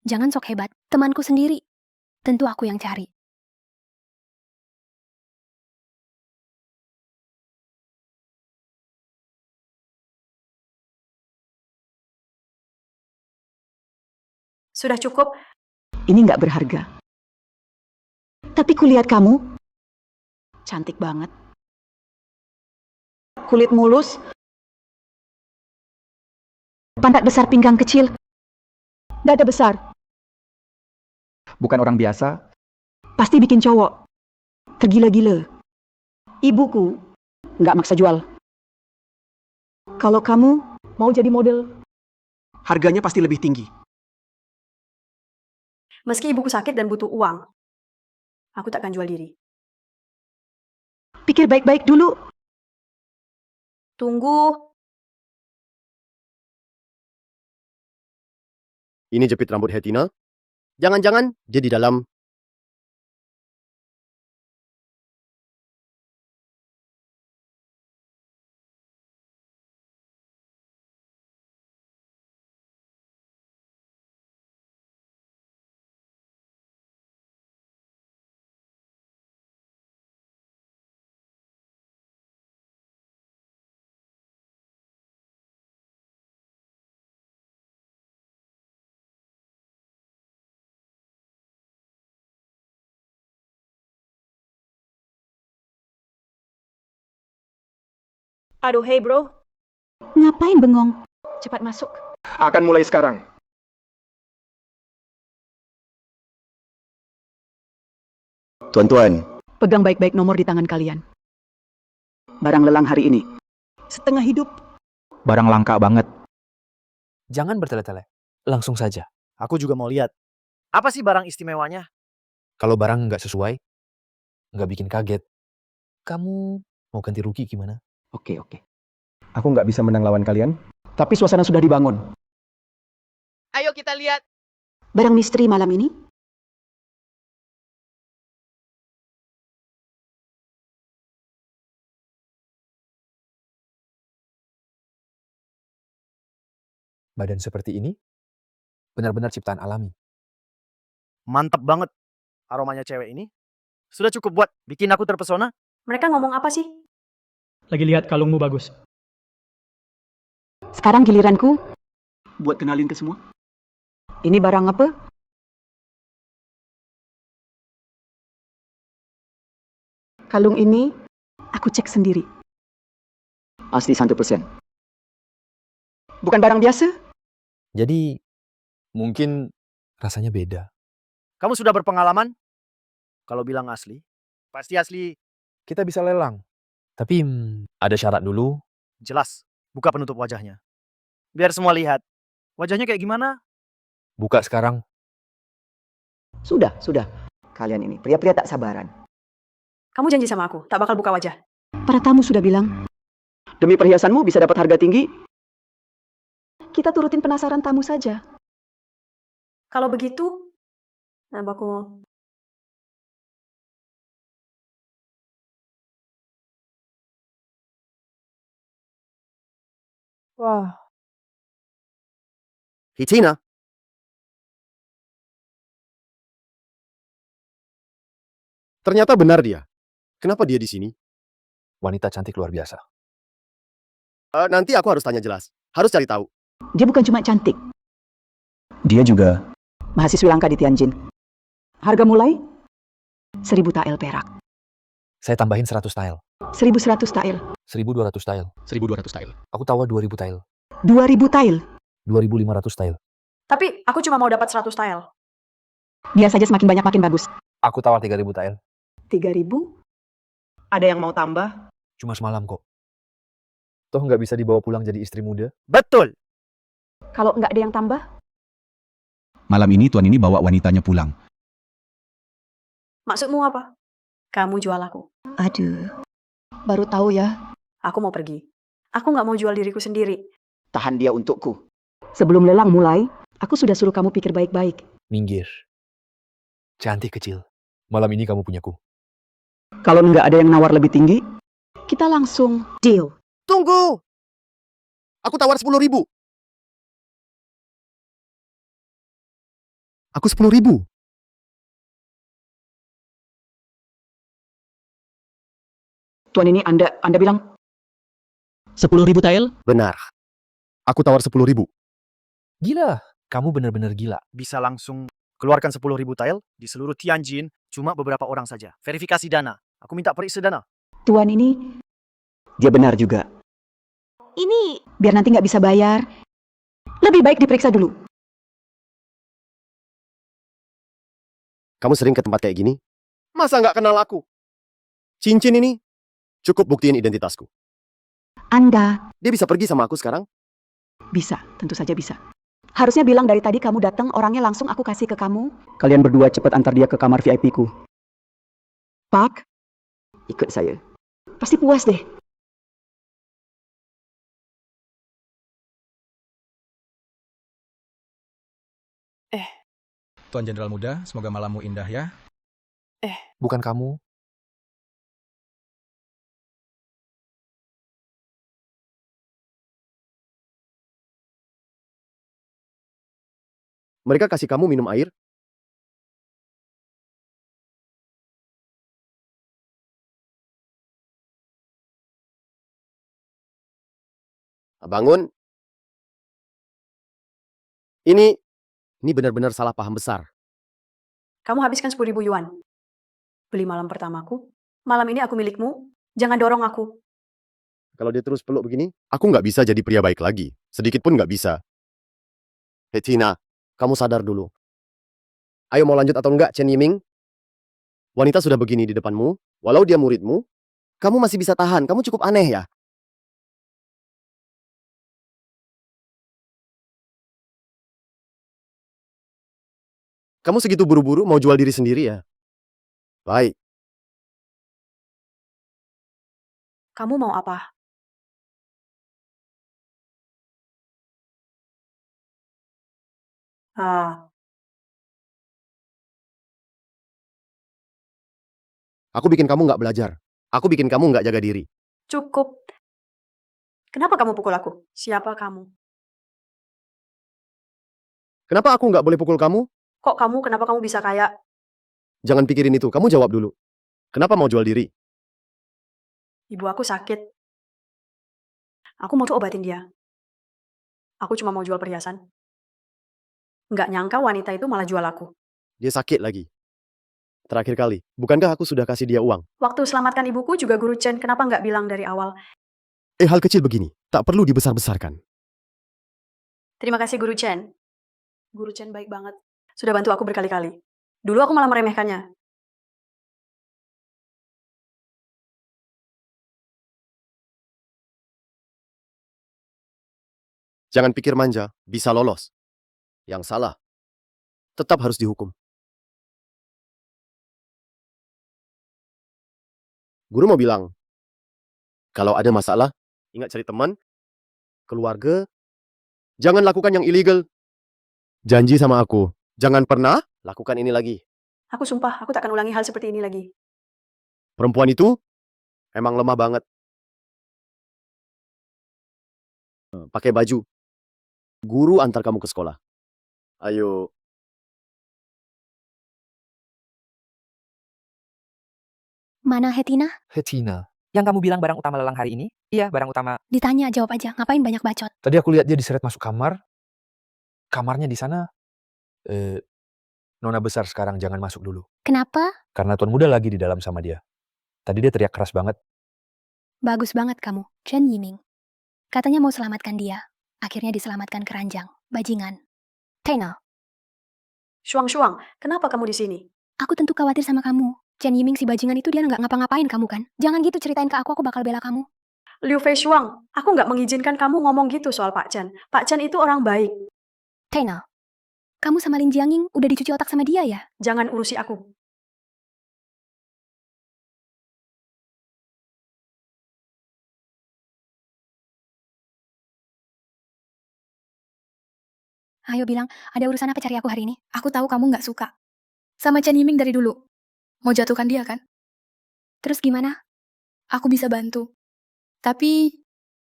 Jangan sok hebat, temanku sendiri. Tentu aku yang cari. Sudah cukup. Ini nggak berharga. Tapi kulihat kamu. Cantik banget. Kulit mulus. Pantat besar, pinggang kecil. Dada besar. Bukan orang biasa. Pasti bikin cowok tergila-gila. Ibuku nggak maksa jual. Kalau kamu mau jadi model, Harganya pasti lebih tinggi. Meski ibuku sakit dan butuh uang, aku takkan jual diri. pikir baik-baik dulu. Tunggu, Ini jepit rambut Hetina. Jangan-jangan dia di dalam. aduh hey bro, Ngapain bengong? Cepat masuk. Akan mulai sekarang. Tuan-tuan, Pegang baik-baik nomor di tangan kalian. Barang lelang hari ini. Setengah hidup. Barang langka banget. Jangan bertele-tele. Langsung saja. Aku juga mau lihat. Apa sih barang istimewanya? Kalau barang nggak sesuai, nggak bikin kaget, kamu mau ganti rugi gimana? Oke. Aku nggak bisa menang lawan kalian, tapi suasana sudah dibangun. Ayo kita lihat. Barang misteri malam ini. Badan seperti ini, benar-benar ciptaan alami. Mantap banget. Aromanya cewek ini. Sudah cukup buat bikin aku terpesona. mereka ngomong apa sih? Lagi lihat kalungmu bagus. Sekarang giliranku. Buat kenalin ke semua. Ini barang apa? Kalung ini aku cek sendiri. Asli 100%. Bukan barang biasa. Jadi, mungkin rasanya beda. Kamu sudah berpengalaman? Kalau bilang asli, pasti asli. Kita bisa lelang. Tapi, ada syarat dulu. Jelas, buka penutup wajahnya. Biar semua lihat. Wajahnya kayak gimana? Buka sekarang. Sudah. Kalian ini pria-pria tak sabaran. Kamu janji sama aku, tak bakal buka wajah. Para tamu sudah bilang. Demi perhiasanmu bisa dapat harga tinggi. Kita turutin penasaran tamu saja. Kalau begitu, aku Wah. Hetina. Ternyata benar dia. Kenapa dia di sini? Wanita cantik luar biasa. Nanti aku harus tanya jelas. Harus cari tahu. Dia bukan cuma cantik. Dia juga. Mahasiswi langka di Tianjin. Harga mulai 1.000 tael perak. Saya tambahin 100 tile. 1.100 tael. 1.200 tile. 1.200 tile. Aku tawar 2.000 tile. 2.000 tael. 2.500 tile. Tapi aku cuma mau dapat 100 tile. Biar saja semakin banyak makin bagus. Aku tawar 3.000 tile. 3.000? Ada yang mau tambah? Cuma semalam kok. Toh nggak bisa dibawa pulang jadi istri muda? Betul. Kalau nggak ada yang tambah? Malam ini tuan ini bawa wanitanya pulang. Maksudmu apa? Kamu jual aku. Aduh. Baru tahu ya. Aku mau pergi. Aku nggak mau jual diriku sendiri. Tahan dia untukku. Sebelum lelang mulai, aku sudah suruh kamu pikir baik-baik. Minggir. Cantik kecil. Malam ini kamu punyaku. Kalau nggak ada yang nawar lebih tinggi, kita langsung deal. Tunggu! Aku tawar 10.000. Aku 10.000. Tuan ini Anda bilang 10.000 tael? Benar. Aku tawar 10.000. Gila. Kamu bener-bener gila. Bisa langsung keluarkan 10.000 tile di seluruh Tianjin, cuma beberapa orang saja. Verifikasi dana. Aku minta periksa dana. Tuan ini Dia benar juga. Ini biar nanti nggak bisa bayar. Lebih baik diperiksa dulu. Kamu sering ke tempat kayak gini? Masa nggak kenal aku? Cincin ini Cukup buktiin identitasku. Anda Dia bisa pergi sama aku sekarang? bisa, tentu saja bisa. Harusnya bilang dari tadi kamu datang, orangnya langsung aku kasih ke kamu. Kalian berdua cepat antar dia ke kamar VIP-ku. Pak, ikut saya. Pasti puas deh. Tuan Jenderal Muda, semoga malammu indah ya. Bukan kamu. Mereka kasih kamu minum air? Bangun. Ini benar-benar salah paham besar. Kamu habiskan 10.000 yuan. Beli malam pertamaku. Malam ini aku milikmu. Jangan dorong aku. Kalau dia terus peluk begini, aku nggak bisa jadi pria baik lagi. Sedikit pun nggak bisa. Hei Tina, kamu sadar dulu. Ayo mau lanjut atau enggak, Chen Yiming? Wanita sudah begini di depanmu, walau dia muridmu, kamu masih bisa tahan. Kamu cukup aneh ya. Kamu segitu buru-buru mau jual diri sendiri ya? Baik. Kamu mau apa? Ah, Aku bikin kamu nggak belajar. Aku bikin kamu nggak jaga diri. cukup. Kenapa kamu pukul aku? Siapa kamu? Kenapa aku nggak boleh pukul kamu? Kok kamu, kenapa kamu bisa kayak... Jangan pikirin itu. Kamu jawab dulu. Kenapa mau jual diri? Ibu aku sakit. Aku mau tuh obatin dia. Aku cuma mau jual perhiasan. Nggak nyangka wanita itu malah jual aku. Dia sakit lagi. Terakhir kali, bukankah aku sudah kasih dia uang? Waktu selamatkan ibuku juga Guru Chen, kenapa nggak bilang dari awal? Hal kecil begini, tak perlu dibesar-besarkan. Terima kasih Guru Chen. Guru Chen baik banget. Sudah bantu aku berkali-kali. Dulu aku malah meremehkannya. Jangan pikir manja, bisa lolos. Yang salah, tetap harus dihukum. Guru mau bilang, kalau ada masalah, ingat cari teman, keluarga, jangan lakukan yang illegal. Janji sama aku, jangan pernah lakukan ini lagi. Aku sumpah, aku tak akan ulangi hal seperti ini lagi. Perempuan itu emang lemah banget. Pakai baju. Guru antar kamu ke sekolah. Ayo. Mana Hetina? Hetina. Yang kamu bilang barang utama lelang hari ini? Iya, barang utama. Ditanya, jawab aja. Ngapain banyak bacot? Tadi aku lihat dia diseret masuk kamar. Kamarnya di sana. Nona besar sekarang, jangan masuk dulu. Kenapa? Karena tuan muda lagi di dalam sama dia. Tadi dia teriak keras banget. Bagus banget kamu, Chen Yiming. Katanya mau selamatkan dia. Akhirnya diselamatkan keranjang, bajingan. Tina, Shuang, kenapa kamu di sini? aku tentu khawatir sama kamu. Chen Yiming si bajingan itu dia nggak ngapa-ngapain kamu kan? Jangan gitu ceritain ke aku bakal bela kamu. Liu Fei Shuang, aku nggak mengizinkan kamu ngomong gitu soal Pak Chen. Pak Chen itu orang baik. Tina, kamu sama Lin Jianging udah dicuci otak sama dia ya? Jangan urusi aku. Ayo bilang, ada urusan apa cari aku hari ini? Aku tahu kamu nggak suka. Sama Chen Yiming dari dulu. Mau jatuhkan dia kan? Terus gimana? Aku bisa bantu. Tapi,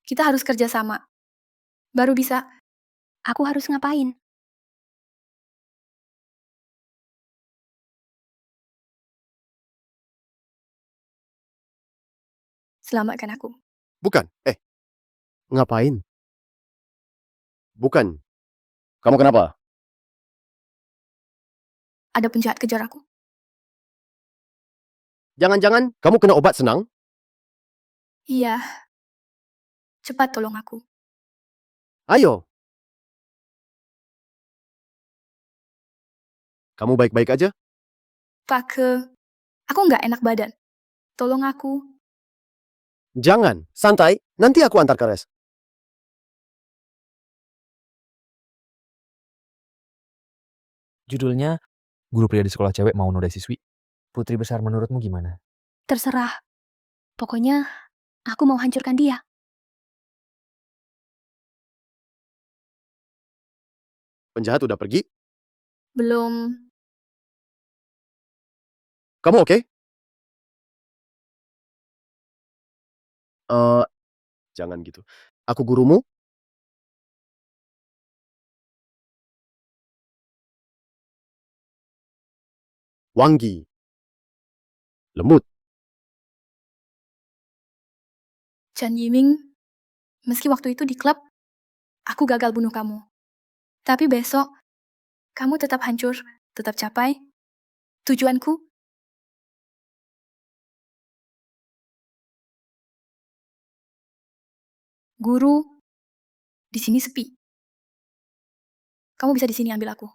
kita harus kerja sama. Baru bisa. Aku harus ngapain? Selamatkan aku. Bukan. Ngapain? Bukan. Kamu kenapa? Ada penjahat kejar aku. Jangan-jangan kamu kena obat senang? Iya. Cepat tolong aku. Ayo. Kamu baik-baik aja? Pak, aku nggak enak badan. Tolong aku. Jangan, santai, nanti aku antar ke res. Judulnya, guru pria di sekolah cewek mau nodai siswi. Putri besar menurutmu gimana? Terserah. Pokoknya, aku mau hancurkan dia. Penjahat udah pergi? Belum. Kamu oke? Jangan gitu. Aku gurumu? Wangi. Lembut. Chen Yiming, meski waktu itu di klub, aku gagal bunuh kamu. Tapi besok, kamu tetap hancur, tetap capai tujuanku. Guru, di sini sepi. Kamu bisa di sini ambil aku.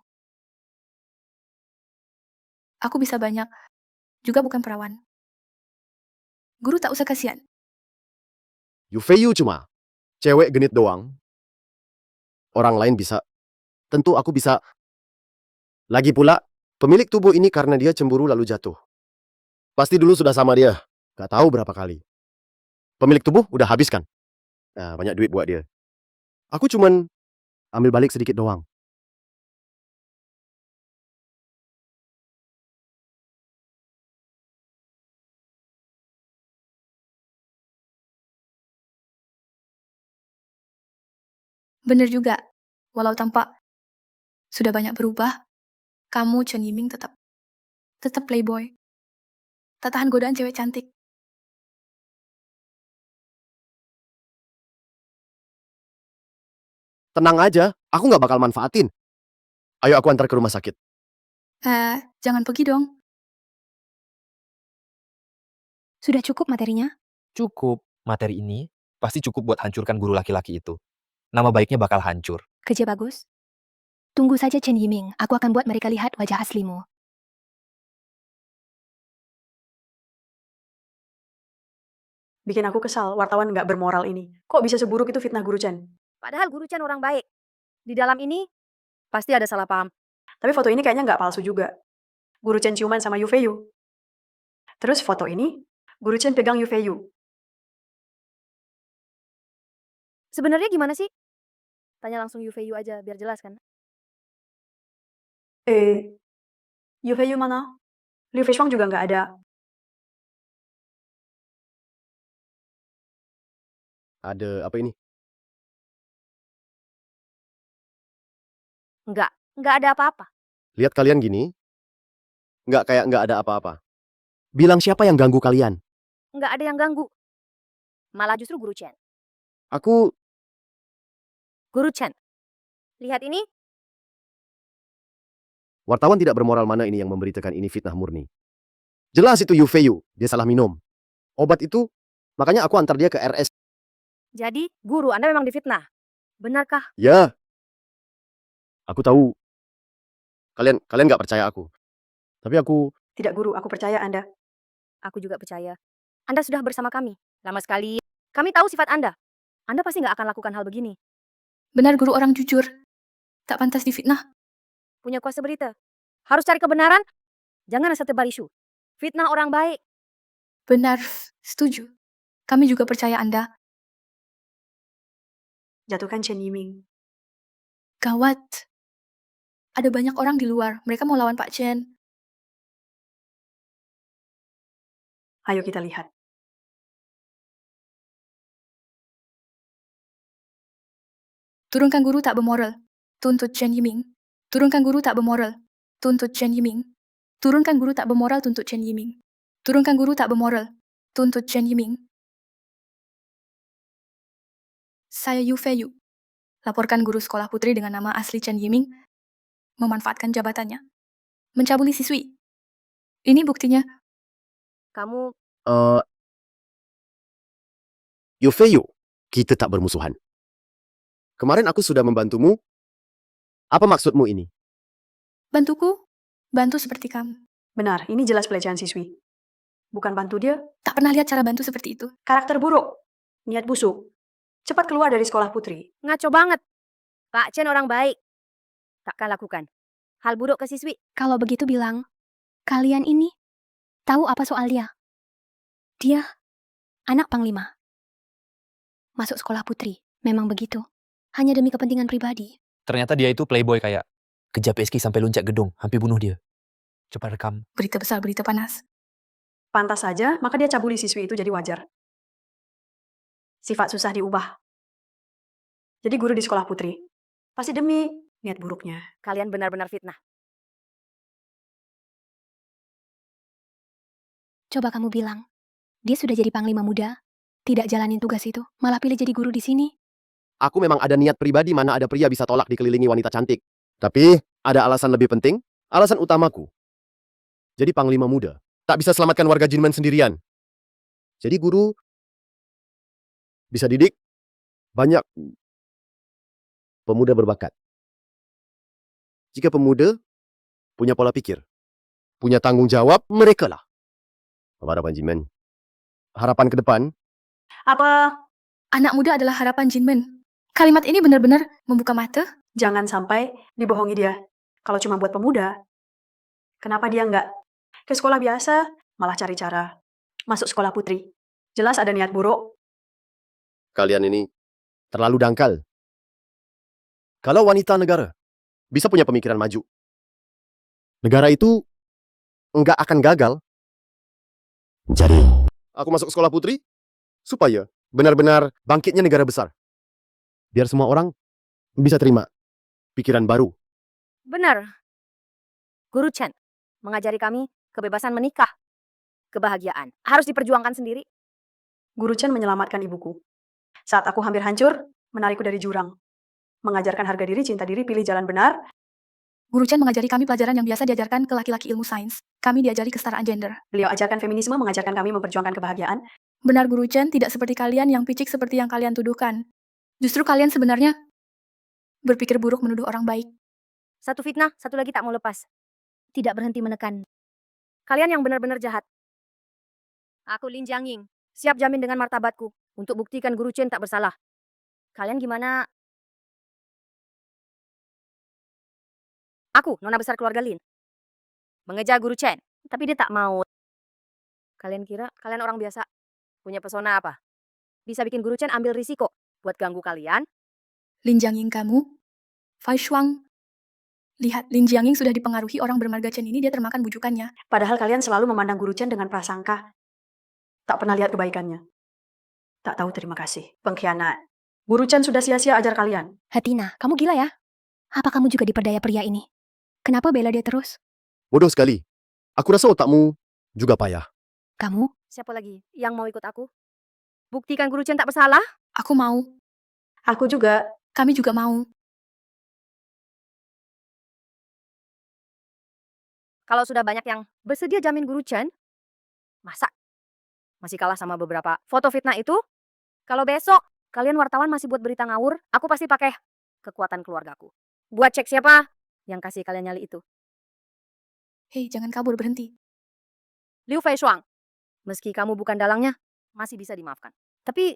Aku bisa banyak, juga bukan perawan. Guru tak usah kasihan. Yufeiyu cuma cewek genit doang. Orang lain bisa. Tentu aku bisa. Lagi pula, pemilik tubuh ini karena dia cemburu lalu jatuh. Pasti dulu sudah sama dia. Gak tahu berapa kali. Pemilik tubuh udah habis kan? Nah, banyak duit buat dia. Aku cuman ambil balik sedikit doang. Bener juga, walau tampak sudah banyak berubah, kamu Chen Yiming tetap playboy. Tak tahan godaan cewek cantik. Tenang aja, aku gak bakal manfaatin. Ayo aku antar ke rumah sakit. Jangan pergi dong. Sudah cukup materinya? Cukup. Materi ini pasti cukup buat hancurkan guru laki-laki itu. Nama baiknya bakal hancur. Kerja bagus. Tunggu saja Chen Yiming, aku akan buat mereka lihat wajah aslimu. Bikin aku kesal, wartawan nggak bermoral ini. Kok bisa seburuk itu fitnah Guru Chen? Padahal Guru Chen orang baik. Di dalam ini, pasti ada salah paham. Tapi foto ini kayaknya nggak palsu juga. Guru Chen ciuman sama Yufeiyu. Terus foto ini, Guru Chen pegang Yufeiyu. Sebenarnya gimana sih? Tanya langsung Yufeiyu aja, biar jelas kan? Yufeiyu mana? Liu Feishuang juga nggak ada. Ada apa ini? Nggak ada apa-apa. Lihat kalian gini. Nggak ada apa-apa. Bilang siapa yang ganggu kalian? Nggak ada yang ganggu. Malah justru Guru Chen. Aku Guru Chen. Lihat ini, wartawan tidak bermoral mana ini yang memberitakan ini fitnah murni. Jelas itu Yufeiyu, dia salah minum. Obat itu, makanya aku antar dia ke RS. jadi guru Anda memang difitnah. Benarkah? Ya. Aku tahu. Kalian nggak percaya aku. Tapi aku... Tidak Guru, aku percaya Anda. Aku juga percaya. Anda sudah bersama kami. Lama sekali. Kami tahu sifat Anda. Anda pasti nggak akan lakukan hal begini. Benar guru orang jujur. Tak pantas difitnah. Punya kuasa berita. Harus cari kebenaran. Jangan asal tebar isu. Fitnah orang baik. Benar, setuju. Kami juga percaya Anda. Jatuhkan Chen Yiming. Gawat. Ada banyak orang di luar. Mereka mau lawan Pak Chen. Ayo kita lihat. Turunkan guru tak bermoral. Tuntut Chen Yiming. Turunkan guru tak bermoral. Tuntut Chen Yiming. Turunkan guru tak bermoral tuntut Chen Yiming. Turunkan guru tak bermoral. Tuntut Chen Yiming. Saya Yufeiyu. Laporkan guru sekolah putri dengan nama asli Chen Yiming memanfaatkan jabatannya. Mencabuli siswi. Ini buktinya. Kamu Yufeiyu, kita tak bermusuhan. Kemarin aku sudah membantumu. Apa maksudmu ini? Bantuku. Bantu seperti kamu. Benar, ini jelas pelecehan siswi. Bukan bantu dia, Tak pernah lihat cara bantu seperti itu. karakter buruk, niat busuk. Cepat keluar dari sekolah putri. Ngaco banget. Pak Chen orang baik. Takkan lakukan hal buruk ke siswi. Kalau begitu bilang, kalian ini tahu apa soal dia? Dia anak panglima. Masuk sekolah putri, memang begitu. Hanya demi kepentingan pribadi. Ternyata dia itu playboy kayak. Kejar PSG sampai loncat gedung, hampir bunuh dia. Cepat rekam. Berita besar, berita panas. Pantas saja, maka dia cabuli siswi itu jadi wajar. Sifat susah diubah. Jadi guru di sekolah putri, pasti demi niat buruknya. Kalian benar-benar fitnah. Coba kamu bilang, dia sudah jadi panglima muda, tidak jalanin tugas itu, malah pilih jadi guru di sini. Aku memang ada niat pribadi mana ada pria bisa tolak dikelilingi wanita cantik. Tapi, ada alasan lebih penting, alasan utamaku. Jadi panglima muda, tak bisa selamatkan warga Jinmen sendirian. Jadi guru bisa didik banyak pemuda berbakat. Jika pemuda punya pola pikir, punya tanggung jawab, mereka lah harapan Jinmen. Harapan ke depan, Apa Anak muda adalah harapan Jinmen. Kalimat ini benar-benar membuka mata. jangan sampai dibohongi dia. Kalau cuma buat pemuda, kenapa dia nggak ke sekolah biasa, malah cari cara masuk sekolah putri? Jelas ada niat buruk. kalian ini terlalu dangkal. Kalau wanita negara bisa punya pemikiran maju, negara itu nggak akan gagal. Jadi, aku masuk sekolah putri supaya benar-benar bangkitnya negara besar. Biar semua orang bisa terima pikiran baru. Benar. Guru Chen mengajari kami kebebasan menikah. Kebahagiaan harus diperjuangkan sendiri. Guru Chen menyelamatkan ibuku. Saat aku hampir hancur, menarikku dari jurang. Mengajarkan harga diri, cinta diri, pilih jalan benar. Guru Chen mengajari kami pelajaran yang biasa diajarkan ke laki-laki ilmu sains. Kami diajari kesetaraan gender. Beliau ajarkan feminisme, mengajarkan kami memperjuangkan kebahagiaan. Benar Guru Chen, tidak seperti kalian yang picik seperti yang kalian tuduhkan. Justru kalian sebenarnya berpikir buruk menuduh orang baik. Satu fitnah, satu lagi tak mau lepas. Tidak berhenti menekan. Kalian yang benar-benar jahat. Aku Lin Jiangying, siap jamin dengan martabatku untuk buktikan Guru Chen tak bersalah. Kalian gimana? Aku, nona besar keluarga Lin. Mengejar Guru Chen, tapi dia tak mau. Kalian kira kalian orang biasa? Punya pesona apa? Bisa bikin Guru Chen ambil risiko buat ganggu kalian? Lin Jiangying kamu, Fai Shuang. Lihat, Lin Jiangying sudah dipengaruhi orang bermarga Chen ini, dia termakan bujukannya. Padahal kalian selalu memandang Guru Chen dengan prasangka. Tak pernah lihat kebaikannya. Tak tahu terima kasih. Pengkhianat. Guru Chen sudah sia-sia ajar kalian. Hatina, kamu gila ya? Apa kamu juga diperdaya pria ini? Kenapa bela dia terus? Bodoh sekali. Aku rasa otakmu juga payah. Kamu? Siapa lagi yang mau ikut aku? Buktikan Guru Chen tak bersalah? Aku mau. Aku juga. Kami juga mau. Kalau sudah banyak yang bersedia jamin Guru Chen, masa masih kalah sama beberapa foto fitnah itu? Kalau besok kalian wartawan masih buat berita ngawur, aku pasti pakai kekuatan keluargaku. Buat cek siapa yang kasih kalian nyali itu. Hei, jangan kabur, berhenti. Liu Fei Shuang, meski kamu bukan dalangnya, masih bisa dimaafkan. Tapi,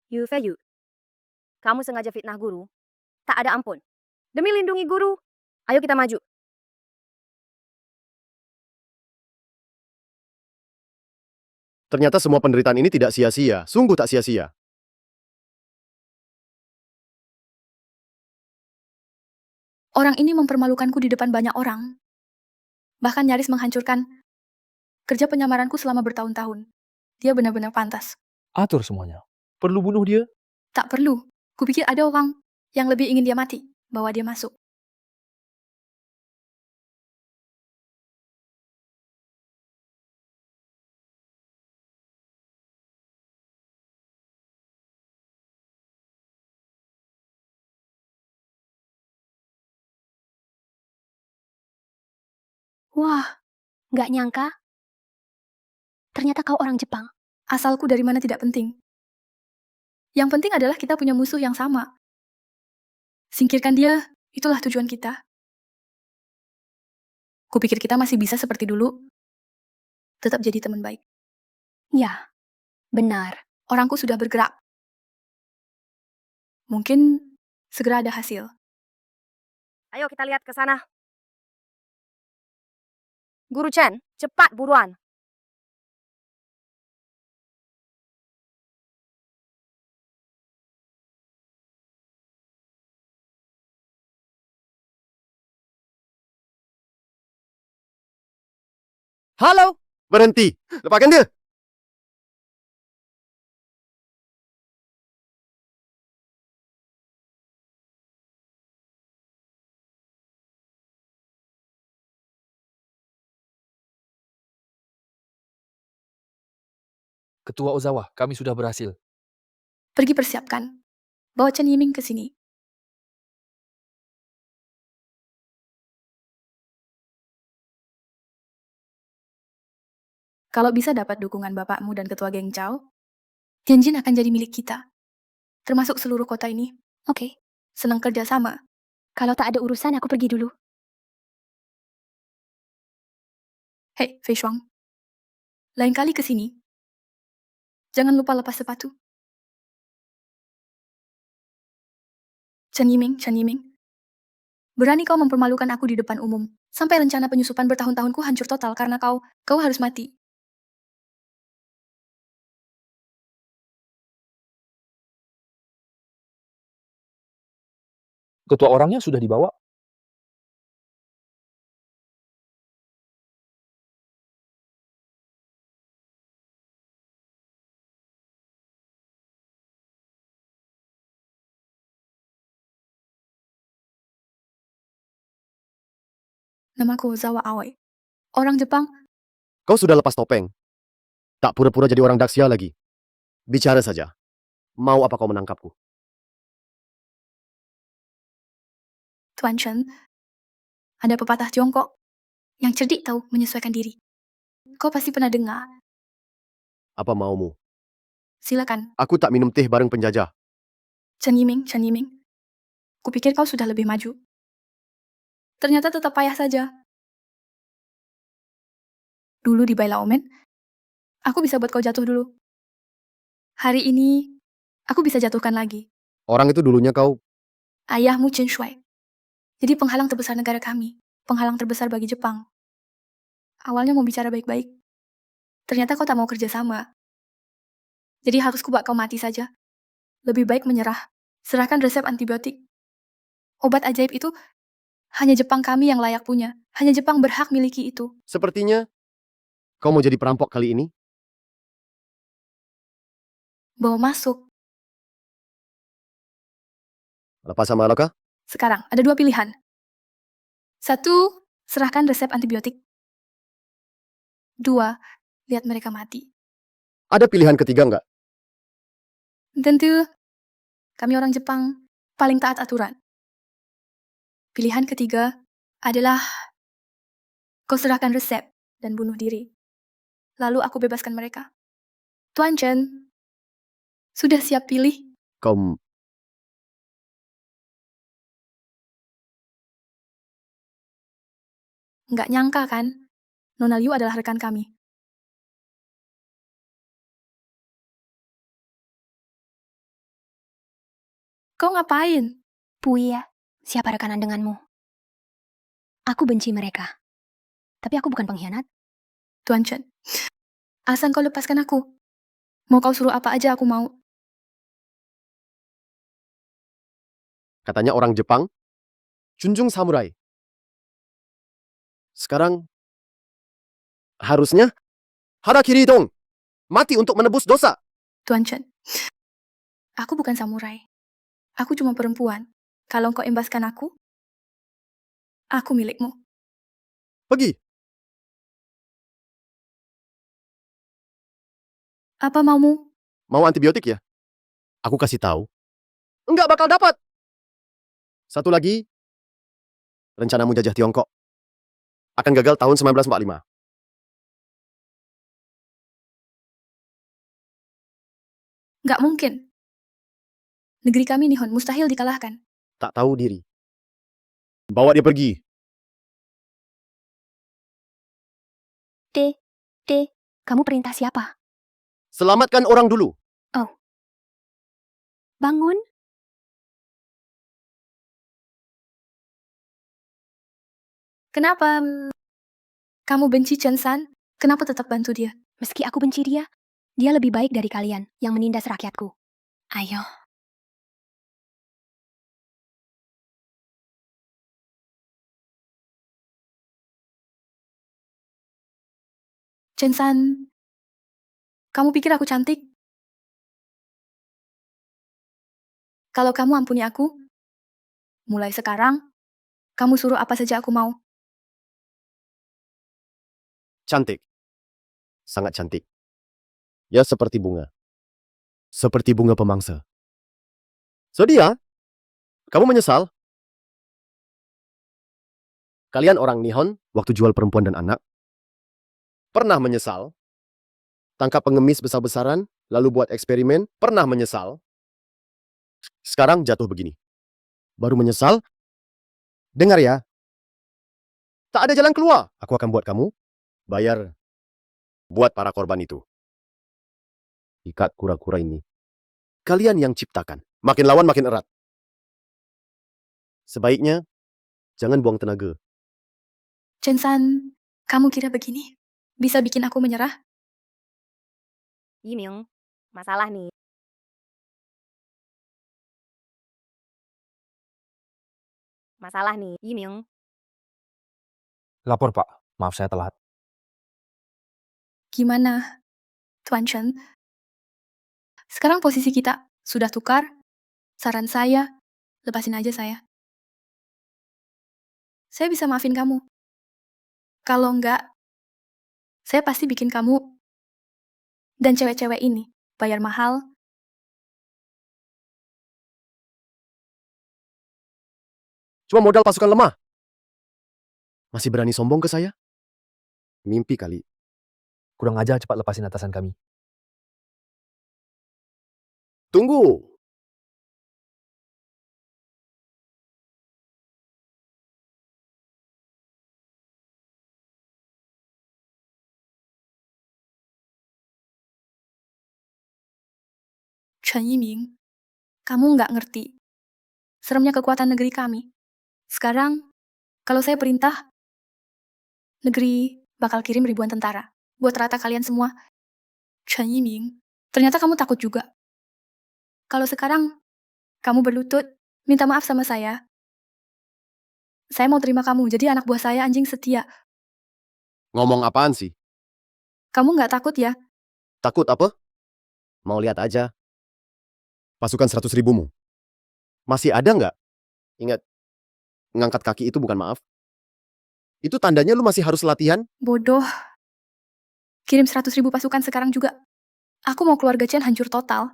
Yu Fei Yu, kamu sengaja fitnah guru, tak ada ampun. Demi lindungi guru, ayo kita maju. Ternyata semua penderitaan ini tidak sia-sia. Sungguh tak sia-sia. Orang ini mempermalukanku di depan banyak orang. Bahkan nyaris menghancurkan kerja penyamaranku selama bertahun-tahun. Dia benar-benar pantas. Atur semuanya. Perlu bunuh dia? Tak perlu. Kupikir ada orang yang lebih ingin dia mati. Bawa dia masuk. Wah, nggak nyangka. Ternyata kau orang Jepang. Asalku dari mana tidak penting. Yang penting adalah kita punya musuh yang sama. Singkirkan dia, itulah tujuan kita. Kupikir kita masih bisa seperti dulu. Tetap jadi teman baik. Ya, benar. Orangku sudah bergerak. Mungkin segera ada hasil. Ayo kita lihat ke sana. Guru Chen, cepat buruan. Halo! Berhenti! Lepaskan dia! Ketua Ozawa, kami sudah berhasil. Pergi persiapkan. Bawa Chen Yiming ke sini. Kalau bisa dapat dukungan bapakmu dan ketua geng Chao, Tianjin akan jadi milik kita. Termasuk seluruh kota ini. Oke. Senang kerja sama. Kalau tak ada urusan, aku pergi dulu. Hei, Fei Shuang. Lain kali ke sini. Jangan lupa lepas sepatu. Chen Yiming. Berani kau mempermalukan aku di depan umum. Sampai rencana penyusupan bertahun-tahunku hancur total karena kau harus mati. Ketua orangnya sudah dibawa. Namaku Ozawa Aoi. Orang Jepang. Kau sudah lepas topeng. Tak pura-pura jadi orang Daxia lagi. Bicara saja. Mau apa kau menangkapku? Tuan Chen. Ada pepatah Tiongkok. Yang cerdik tahu menyesuaikan diri. Kau pasti pernah dengar. Apa maumu? Silakan. Aku tak minum teh bareng penjajah. Chen Yiming. Kupikir kau sudah lebih maju. Ternyata tetap payah saja. Dulu di Baila Omen, aku bisa buat kau jatuh dulu. Hari ini, aku bisa jatuhkan lagi. Orang itu dulunya kau... Ayahmu Chen Shuai. Jadi penghalang terbesar negara kami. Penghalang terbesar bagi Jepang. Awalnya mau bicara baik-baik. Ternyata kau tak mau kerja sama. Jadi harus kubak kau mati saja. Lebih baik menyerah. Serahkan resep antibiotik. Obat ajaib itu hanya Jepang kami yang layak punya. Hanya Jepang berhak miliki itu. Sepertinya kau mau jadi perampok kali ini? Bawa masuk. Lepas sama Loka? Sekarang, ada dua pilihan. Satu, serahkan resep antibiotik. Dua, lihat mereka mati. Ada pilihan ketiga nggak? Tentu, kami orang Jepang paling taat aturan. Pilihan ketiga adalah kau serahkan resep dan bunuh diri. Lalu aku bebaskan mereka. Tuan Chen, sudah siap pilih? Kau... Nggak nyangka kan, Nona Liu adalah rekan kami. Kau ngapain? Puya, siapa rekanan denganmu? Aku benci mereka. Tapi aku bukan pengkhianat. Tuan Chen, asal kau lepaskan aku. Mau kau suruh apa aja aku mau. Katanya orang Jepang, junjung samurai. Sekarang, harusnya, harakiri dong. Mati untuk menebus dosa. Tuan Chen, aku bukan samurai. Aku cuma perempuan. Kalau kau embaskan aku milikmu. Pergi. Apa maumu? Mau antibiotik ya? Aku kasih tahu. Enggak bakal dapat. Satu lagi, rencanamu jajah Tiongkok akan gagal tahun 1945. Nggak mungkin. Negeri kami Nihon mustahil dikalahkan. Tak tahu diri. Bawa dia pergi. Kamu perintah siapa? Selamatkan orang dulu. Bangun. Kenapa kamu benci Chen San? Kenapa tetap bantu dia? Meski aku benci dia lebih baik dari kalian yang menindas rakyatku. Ayo. Chen San, kamu pikir aku cantik? Kalau kamu ampuni aku, mulai sekarang, kamu suruh apa saja aku mau. Cantik. Sangat cantik. Ya seperti bunga. Seperti bunga pemangsa. Sedih ya? Kamu menyesal? Kalian orang Nihon, waktu jual perempuan dan anak, pernah menyesal? Tangkap pengemis besar-besaran, lalu buat eksperimen, pernah menyesal? Sekarang jatuh begini. Baru menyesal? Dengar ya. Tak ada jalan keluar. Aku akan buat kamu bayar buat para korban itu. Ikat kura-kura ini. Kalian yang ciptakan. Makin lawan makin erat. Sebaiknya, jangan buang tenaga. Chen San, kamu kira begini bisa bikin aku menyerah? Yiming, masalah nih. Masalah nih, Yiming. Lapor, Pak. Maaf saya telat. Gimana, Tuan Chen? Sekarang posisi kita sudah tukar. Saran saya, lepasin aja saya. Saya bisa maafin kamu. Kalau enggak, saya pasti bikin kamu dan cewek-cewek ini bayar mahal. Cuma modal pasukan lemah. Masih berani sombong ke saya? Mimpi kali. Kurang aja cepat lepasin atasan kami. Tunggu. Chen Yiming, kamu nggak ngerti seremnya kekuatan negeri kami. Sekarang, kalau saya perintah, negeri bakal kirim ribuan tentara buat rata kalian semua. Chen Yiming, ternyata kamu takut juga. Kalau sekarang, kamu berlutut, minta maaf sama saya. Saya mau terima kamu jadi anak buah saya anjing setia. Ngomong apaan sih? Kamu nggak takut ya? Takut apa? Mau lihat aja. Pasukan 100.000-mu. Masih ada nggak? Ingat, ngangkat kaki itu bukan maaf. Itu tandanya lu masih harus latihan. Bodoh. Kirim 100.000 pasukan sekarang juga. Aku mau keluarga Chen hancur total.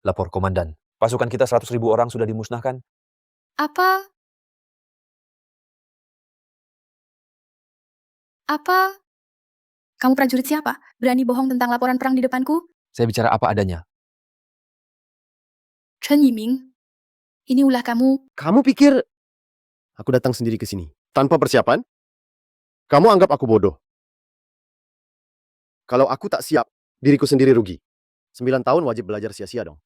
Lapor, Komandan. Pasukan kita 100.000 orang sudah dimusnahkan. Apa? Kamu prajurit siapa? Berani bohong tentang laporan perang di depanku? Saya bicara apa adanya. Chen Yiming, ini ulah kamu. Kamu pikir aku datang sendiri ke sini tanpa persiapan? Kamu anggap aku bodoh. Kalau aku tak siap, diriku sendiri rugi. 9 tahun wajib belajar sia-sia dong.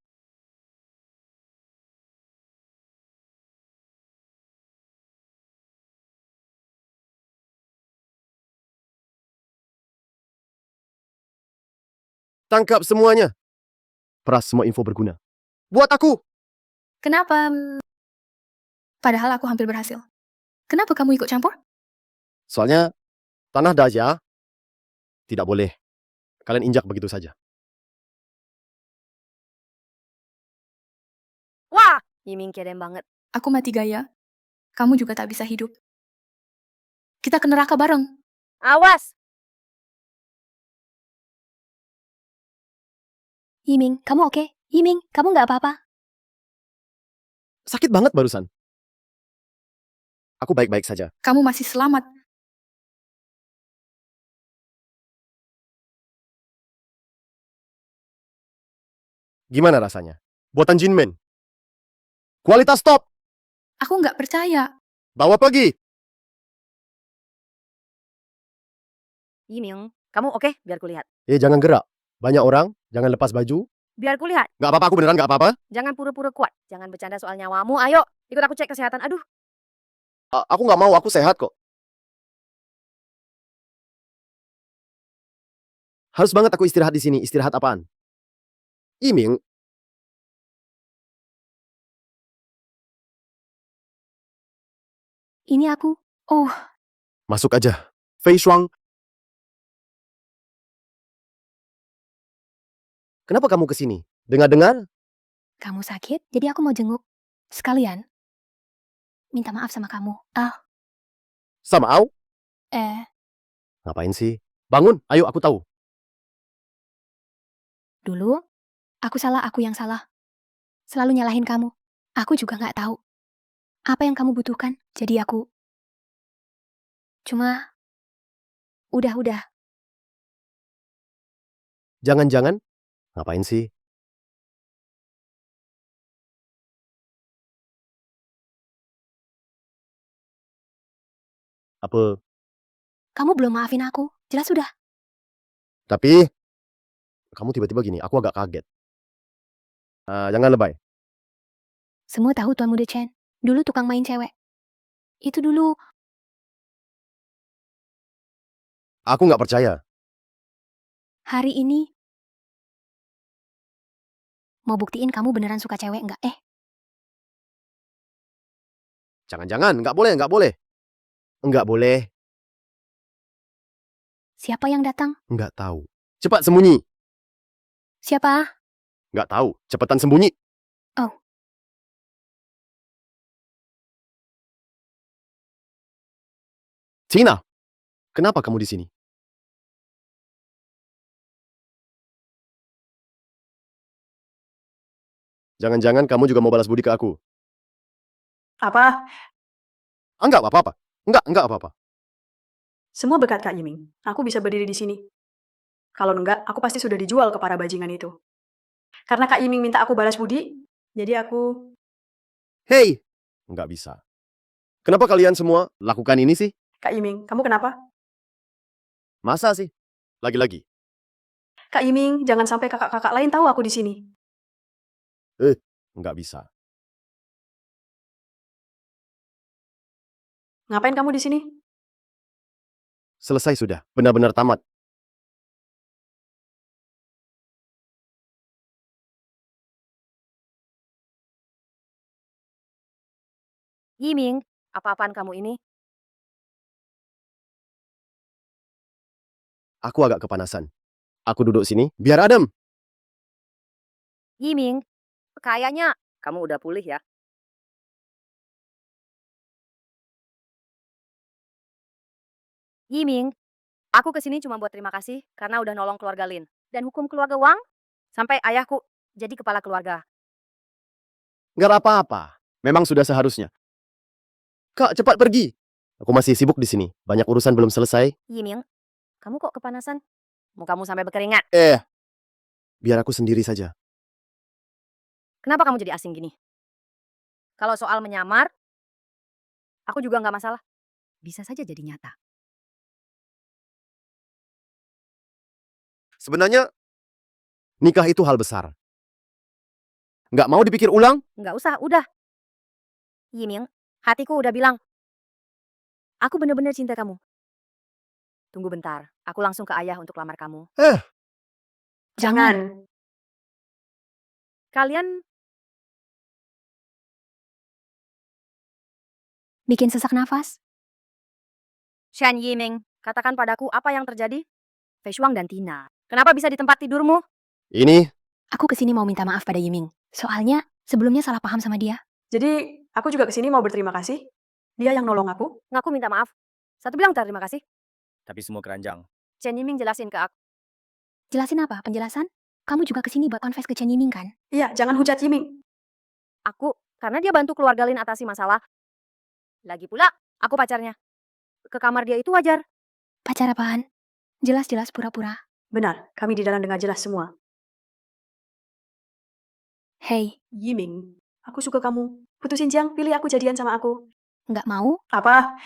Tangkap semuanya. Peras semua info berguna. Buat aku! Kenapa? Padahal aku hampir berhasil. Kenapa kamu ikut campur? Soalnya, tanah Daja tidak boleh kalian injak begitu saja. Wah, Yiming keren banget. Aku mati gaya. Kamu juga tak bisa hidup. Kita ke neraka bareng. Awas! Yiming, kamu oke? Yiming, kamu nggak apa-apa? Sakit banget barusan. Aku baik-baik saja. Kamu masih selamat. Gimana rasanya? Buatan Jinmen. Kualitas top. Aku nggak percaya. Bawa pergi. Yiming, kamu oke? Biar kulihat. Jangan gerak. Banyak orang, jangan lepas baju. Biar kulihat. Nggak apa-apa, aku beneran nggak apa-apa. Jangan pura-pura kuat. Jangan bercanda soal nyawamu. Ayo, ikut aku cek kesehatan. Aduh, Aku nggak mau, aku sehat kok. Harus banget aku istirahat di sini. Istirahat apaan? Yiming, Ini aku. Oh, masuk aja. Fei Shuang. Kenapa kamu kesini? Dengar-dengar? kamu sakit, jadi aku mau jenguk. Sekalian. Minta maaf sama kamu. Sama Au? Ngapain sih? Bangun, ayo aku tahu. Dulu, aku yang salah. Selalu nyalahin kamu. Aku juga nggak tahu. Apa yang kamu butuhkan, jadi aku. Cuma, udah. Jangan-jangan? Ngapain sih? Apa? Kamu belum maafin aku. Jelas sudah. Tapi, kamu tiba-tiba gini, aku agak kaget. Jangan lebay. Semua tahu Tuan Muda Chen. Dulu tukang main cewek. Itu dulu. Aku nggak percaya. Hari ini. Mau buktiin kamu beneran suka cewek nggak? Jangan-jangan, nggak boleh, nggak boleh. Nggak boleh, Siapa yang datang? nggak tahu. Cepat sembunyi. Siapa? Nggak tahu, cepetan sembunyi. Oh. Cina, kenapa kamu di sini? Jangan-jangan kamu juga mau balas budi ke aku? Apa? Enggak apa-apa. Enggak apa-apa. Semua berkat Kak Yiming. Aku bisa berdiri di sini. Kalau enggak, aku pasti sudah dijual ke para bajingan itu. Karena Kak Yiming minta aku balas budi, jadi aku... Hei, nggak bisa. Kenapa kalian semua lakukan ini sih? Kak Yiming, kamu kenapa? Masa sih? Lagi-lagi. Kak Yiming, jangan sampai kakak-kakak lain tahu aku di sini. Nggak bisa. Ngapain kamu di sini? Selesai sudah. Benar-benar tamat. Yiming, apa-apaan kamu ini? Aku agak kepanasan. Aku duduk sini, biar adem. Yiming, kayaknya kamu udah pulih ya. Yiming, aku kesini cuma buat terima kasih karena udah nolong keluarga Lin. Dan hukum keluarga Wang sampai ayahku jadi kepala keluarga. Nggak apa-apa. Memang sudah seharusnya. Kak, cepat pergi. Aku masih sibuk di sini. Banyak urusan belum selesai. Yiming, kamu kok kepanasan? Mukamu sampai berkeringat. Biar aku sendiri saja. Kenapa kamu jadi asing gini? Kalau soal menyamar, aku juga nggak masalah. Bisa saja jadi nyata. Sebenarnya, nikah itu hal besar. Nggak mau dipikir ulang? Nggak usah, udah. Yiming, hatiku udah bilang, aku bener-bener cinta kamu. Tunggu bentar, aku langsung ke ayah untuk lamar kamu. Jangan. Kalian Bikin sesak nafas. Shan Yiming, katakan padaku apa yang terjadi? Fei Shuang dan Tina, kenapa bisa di tempat tidurmu? Ini, Aku kesini mau minta maaf pada Yiming. Soalnya, sebelumnya salah paham sama dia. Jadi, aku juga kesini mau berterima kasih. Dia yang nolong aku. Ngaku minta maaf. Satu bilang terima kasih. Tapi semua keranjang. Chen Yiming jelasin ke aku. Jelasin apa? Penjelasan? Kamu juga kesini buat confess ke Chen Yiming kan? Iya, jangan hujat Yiming. Aku, karena dia bantu keluarga Lin atasi masalah. Lagi pula, aku pacarnya. Ke kamar dia itu wajar. Pacar apaan? Jelas-jelas pura-pura. Benar, kami di dalam dengar jelas semua. Hey, Yiming, aku suka kamu. Putusin Jiang, pilih aku jadian sama aku. nggak mau? Apa?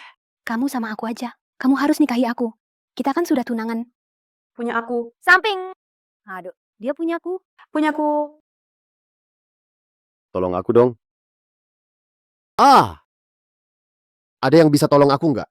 Kamu sama aku aja. Kamu harus nikahi aku. Kita kan sudah tunangan. Punya aku. Samping. Aduh, dia punyaku. Punyaku. Tolong aku dong. Ada yang bisa tolong aku nggak?